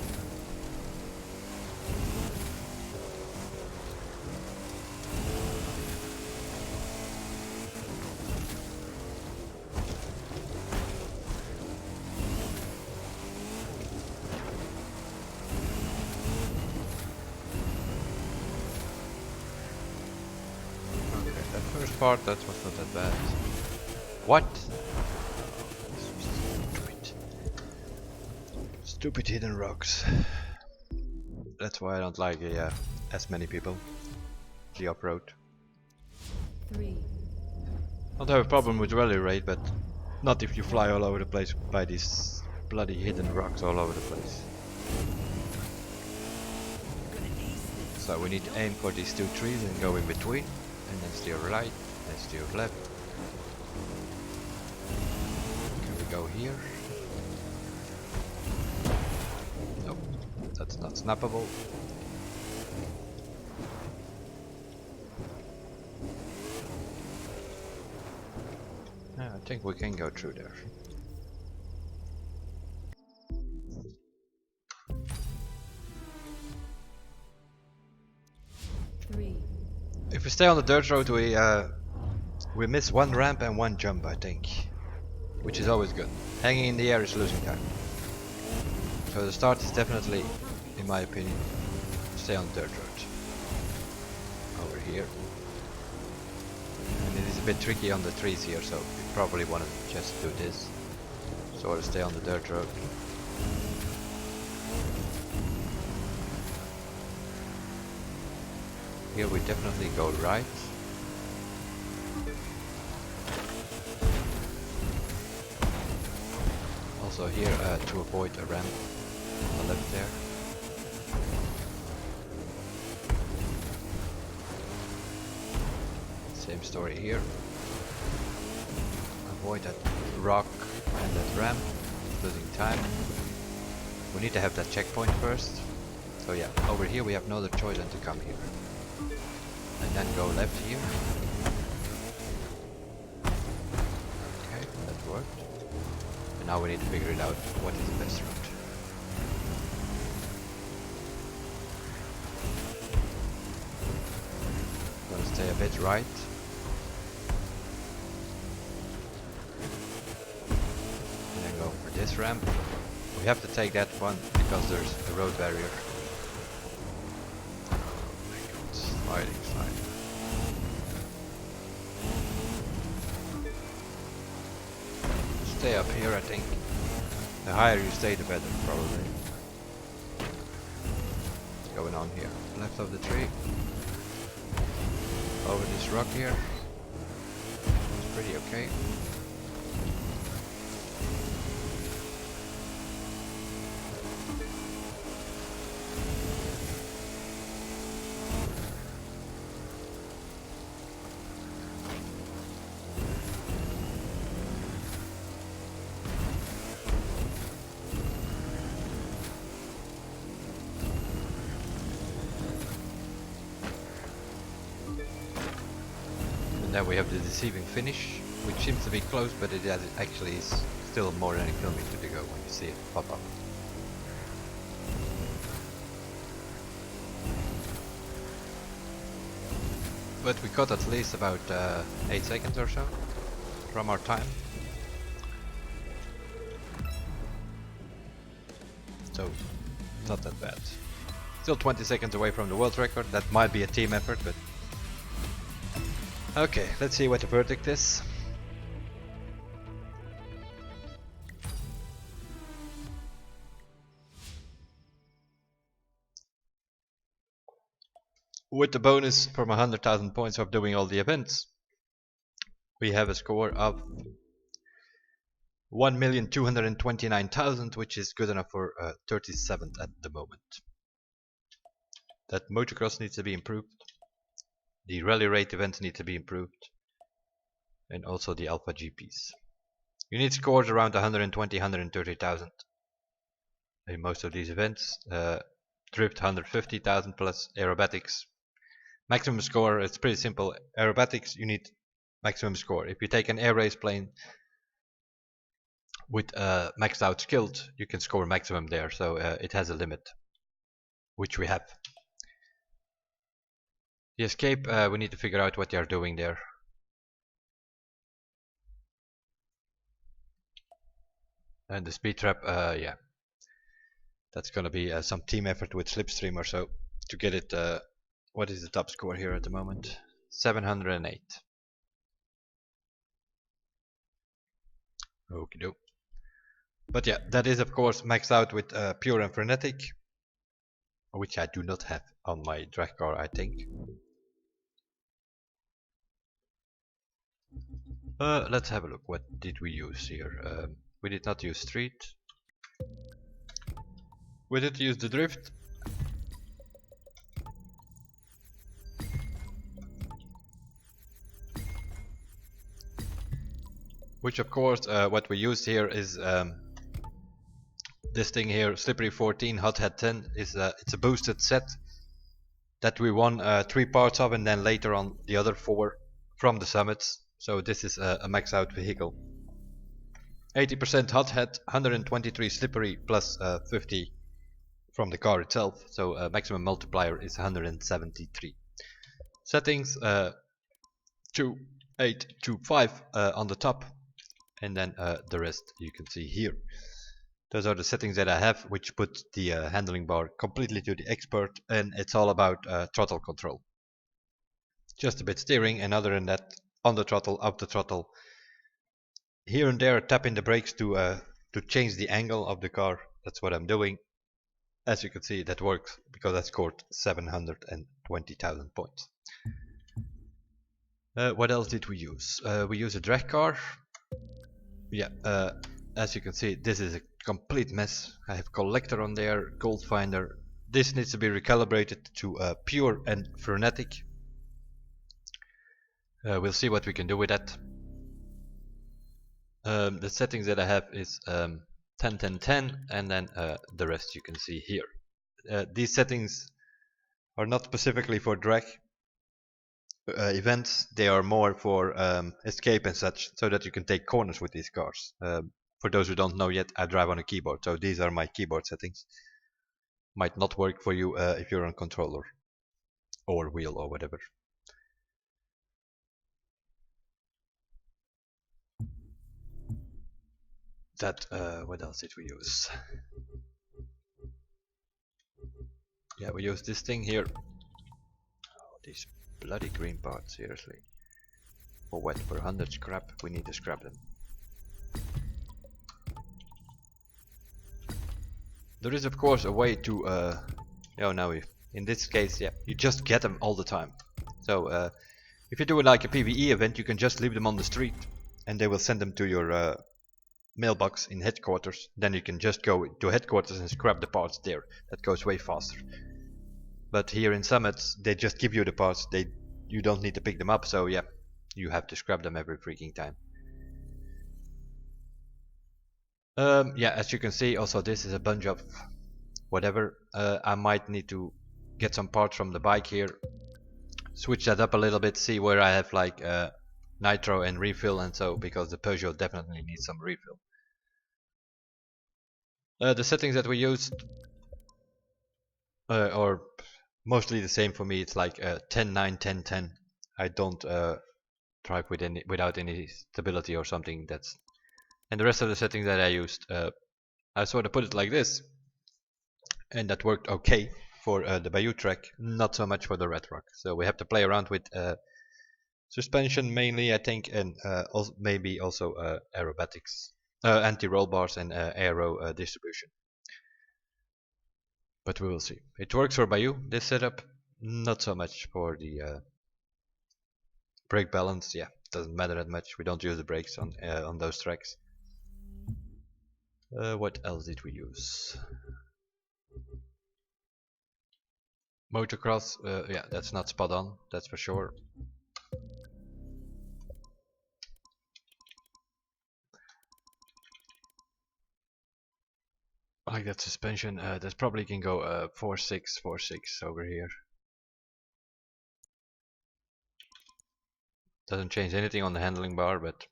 part, that was not that bad. What? Stupid. Stupid hidden rocks. That's why I don't like as many people. The off-road. 3, I don't have a problem with rally raid, but not if you fly all over the place by these bloody hidden rocks all over the place. So we need to aim for these two trees and go in between, and then steer right, and steer left. Can we go here? Nope, that's not snappable. I think we can go through there. If we stay on the dirt road, we miss one ramp and one jump, I think, which is always good. Hanging in the air is losing time. So the start is definitely, in my opinion, stay on the dirt road. Over here. And it is a bit tricky on the trees here, so you probably want to just do this. Sort of stay on the dirt road. Here we definitely go right. Also here to avoid a ramp on the left there. Same story here. Avoid that rock and that ramp, losing time. We need to have that checkpoint first. So yeah, over here we have no other choice than to come here. And then go left here. Okay, that worked. And now we need to figure it out what is the best route. Gonna stay a bit right. And then go for this ramp. We have to take that one because there's a road barrier. Sliding. Stay up here, I think. The higher you stay, the better, probably. What's going on here? Left of the tree. Over this rock here. It's pretty okay. Then we have the deceiving finish, which seems to be close, but it actually is still more than a kilometer to go when you see it pop up. But we got at least about 8 seconds or so from our time. So, not that bad. Still 20 seconds away from the world record. That might be a team effort, but okay, let's see what the verdict is. With the bonus from 100,000 points of doing all the events, we have a score of 1,229,000, which is good enough for 37th at the moment. That motocross needs to be improved. The rally rate events need to be improved, and also the alpha GPs. You need scores around 120, 130,000 in most of these events. Drift 150,000 plus aerobatics. Maximum score, it's pretty simple. Aerobatics, you need maximum score. If you take an air race plane with maxed out skilled, you can score maximum there, so it has a limit, which we have. The escape, we need to figure out what they are doing there. And the speed trap, yeah, that's gonna be some team effort with Slipstream or so to get it. What is the top score here at the moment? 708. Okie doke. But yeah, that is of course maxed out with pure and frenetic, which I do not have on my drag car, I think. Let's have a look. What did we use here? We did not use street. We did use the drift. Which of course, what we used here is this thing here, Slippery 14, Hot Head 10. It's a boosted set that we won 3 parts of, and then later on the other 4 from the summits. So this is a max out vehicle. 80% hot head, 123 slippery plus 50 from the car itself. So maximum multiplier is 173. Settings 2, 8, 2, 5 on the top, and then the rest you can see here. Those are the settings that I have, which put the handling bar completely to the expert, and it's all about throttle control. Just a bit steering, and other than that, on the throttle, out the throttle. Here and there, tapping the brakes to change the angle of the car. That's what I'm doing. As you can see, that works because I scored 720,000 points. What else did we use? We used a drag car. Yeah, as you can see, this is a complete mess. I have collector on there, gold finder. This needs to be recalibrated to pure and frenetic. We'll see what we can do with that. The settings that I have is 10, 10, 10, and then the rest you can see here. These settings are not specifically for drag events. They are more for escape and such, so that you can take corners with these cars. For those who don't know yet, I drive on a keyboard, so these are my keyboard settings. Might not work for you if you're on controller or wheel or whatever. That what else did we use? Yeah, we used this thing here. Oh, these bloody green parts, seriously. For what? For 100 scrap? We need to scrap them. There is of course a way to in this case, yeah, you just get them all the time. So if you do it like a PvE event, you can just leave them on the street and they will send them to your mailbox in headquarters. Then you can just go to headquarters and scrap the parts there. That goes way faster. But here in summits, they just give you the parts. You don't need to pick them up, so yeah, you have to scrap them every freaking time. Yeah, as you can see, also this is a bunch of whatever. I might need to get some parts from the bike here, switch that up a little bit, see where I have like nitro and refill, and so, because the Peugeot definitely needs some refill. The settings that we used are mostly the same for me. It's like 10, 9, 10, 10. I don't drive without any stability or something. And the rest of the settings that I used, I sort of put it like this, and that worked okay for the Bayou track, not so much for the Red Rock. So we have to play around with suspension mainly, I think, and maybe also aerobatics, anti-roll bars, and aero distribution. But we will see. It works for Bayou, this setup, not so much for the brake balance. Yeah, doesn't matter that much. We don't use the brakes on those tracks. What else did we use? Motocross, yeah, that's not spot on, that's for sure. I like that suspension. That probably can go 4.6, 4.6 over here. Doesn't change anything on the handling bar, but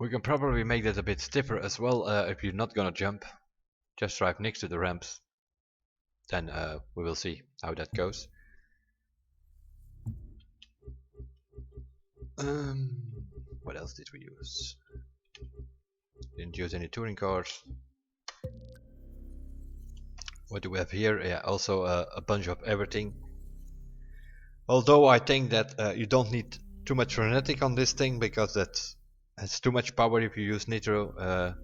we can probably make that a bit stiffer as well. If you're not gonna jump, just drive next to the ramps. Then we will see how that goes. What else did we use? Didn't use any touring cars. What do we have here? Yeah, also a bunch of everything. Although I think that you don't need too much frenetic on this thing because that has too much power if you use nitro.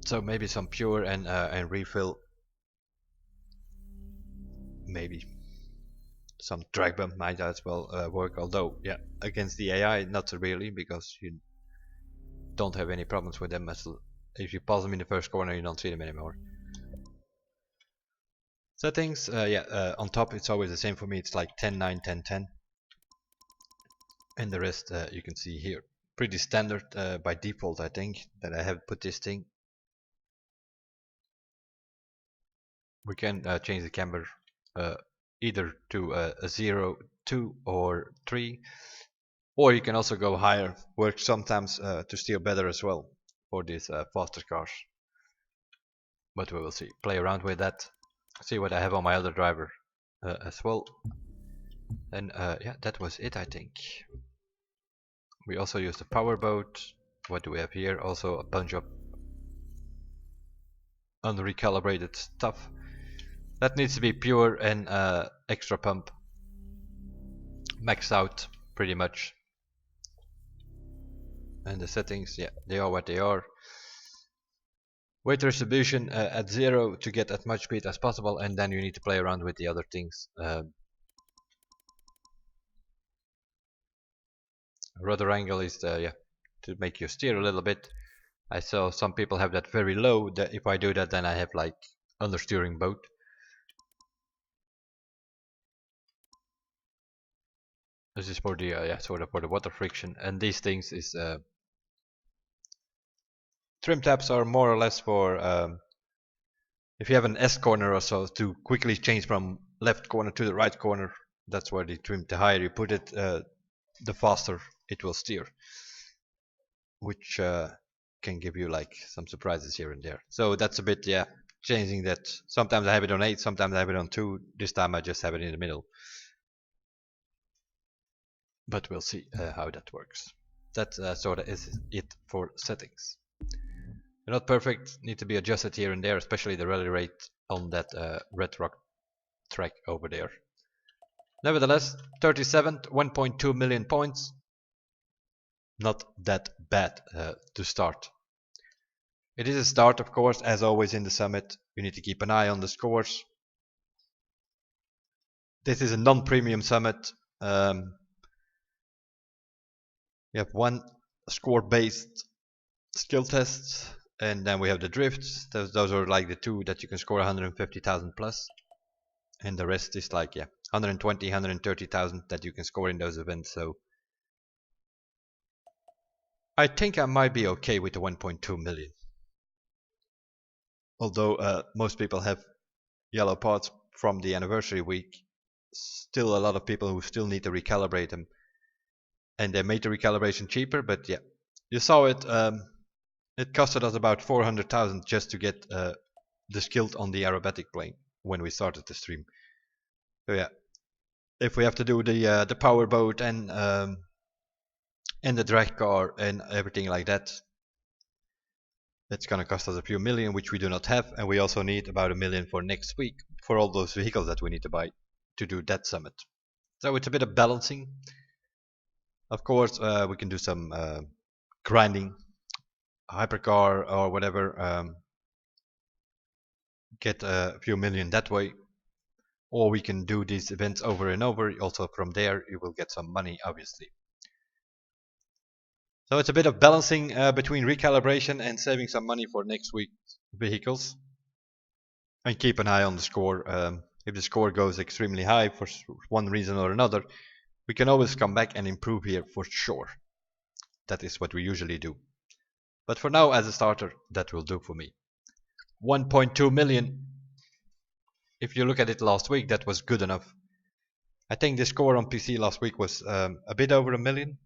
So maybe some pure and refill. Maybe some drag bump might as well work. Although, yeah, against the AI, not really, because you don't have any problems with them. If you pause them in the first corner, you don't see them anymore. Settings, on top it's always the same for me. It's like 10, 9, 10, 10. And the rest you can see here. Pretty standard by default, I think, that I have put this thing. We can change the camber either to a 0, 2 or 3, or you can also go higher. Works sometimes to steer better as well for these faster cars, but we will see. Play around with that, see what I have on my other driver as well. And yeah, that was it, I think. We also use the power boat. What do we have here? Also a bunch of unrecalibrated stuff. That needs to be pure and extra pump. Maxed out pretty much. And the settings, yeah, they are what they are. Weight distribution at 0 to get as much speed as possible, and then you need to play around with the other things. Rudder angle is to make you steer a little bit. I saw some people have that very low, that if I do that then I have like understeering boat. This is for the sort of for the water friction, and these things is trim tabs are more or less for if you have an S corner or so to quickly change from left corner to the right corner. That's where the trim, the higher you put it, the faster it will steer, which can give you like some surprises here and there. So that's a bit, yeah, changing that. Sometimes I have it on 8, sometimes I have it on 2. This time I just have it in the middle. But we'll see how that works. That sort of is it for settings. They're not perfect, need to be adjusted here and there, especially the rally rate on that red rock track over there. Nevertheless, 37th, 1.2 million points. Not that bad to start. It is a start, of course, as always in the summit. You need to keep an eye on the scores. This is a non-premium summit. You have one score-based skill test, and then we have the drifts. Those are like the two that you can score 150,000 plus, and the rest is like 120, 130,000 that you can score in those events. So I think I might be okay with the 1.2 million. Although most people have yellow parts from the anniversary week, still a lot of people who still need to recalibrate them, and they made the recalibration cheaper. But yeah, you saw it. It costed us about 400,000 just to get the skill on the aerobatic plane when we started the stream. So yeah, if we have to do the power boat and the drag car and everything like that, it's gonna cost us a few million, which we do not have, and we also need about $1 million for next week for all those vehicles that we need to buy to do that summit. So it's a bit of balancing. Of course, we can do some grinding, hypercar or whatever, get a few million that way, or we can do these events over and over. Also from there you will get some money, obviously. So it's a bit of balancing between recalibration and saving some money for next week's vehicles. And keep an eye on the score. If the score goes extremely high for one reason or another, we can always come back and improve here for sure. That is what we usually do. But for now, as a starter, that will do for me. 1.2 million. If you look at it last week, that was good enough. I think the score on PC last week was a bit over $1 million.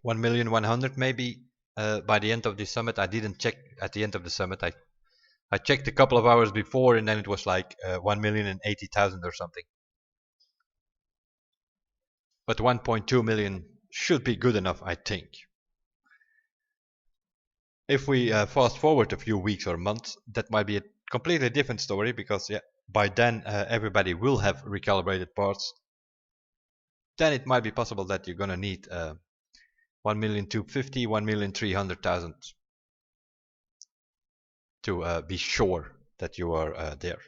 1,100,000 maybe by the end of the summit. I didn't check at the end of the summit. I checked a couple of hours before, and then it was like 1,080,000 or something. But 1.2 million should be good enough, I think. If we fast forward a few weeks or months, that might be a completely different story, because by then everybody will have recalibrated parts. then it might be possible that you're gonna need 1,250,000, 1,300,000 to be sure that you are there.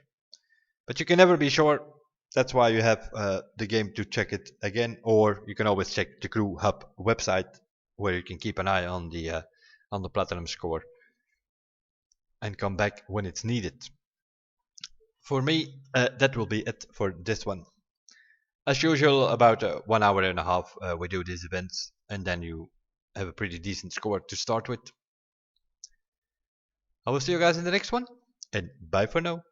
But you can never be sure. That's why you have the game to check it again, or you can always check the Crew Hub website, where you can keep an eye on the platinum score and come back when it's needed. For me, that will be it for this one. As usual, about 1 hour and a half we do these events, and then you have a pretty decent score to start with. I will see you guys in the next one, and bye for now.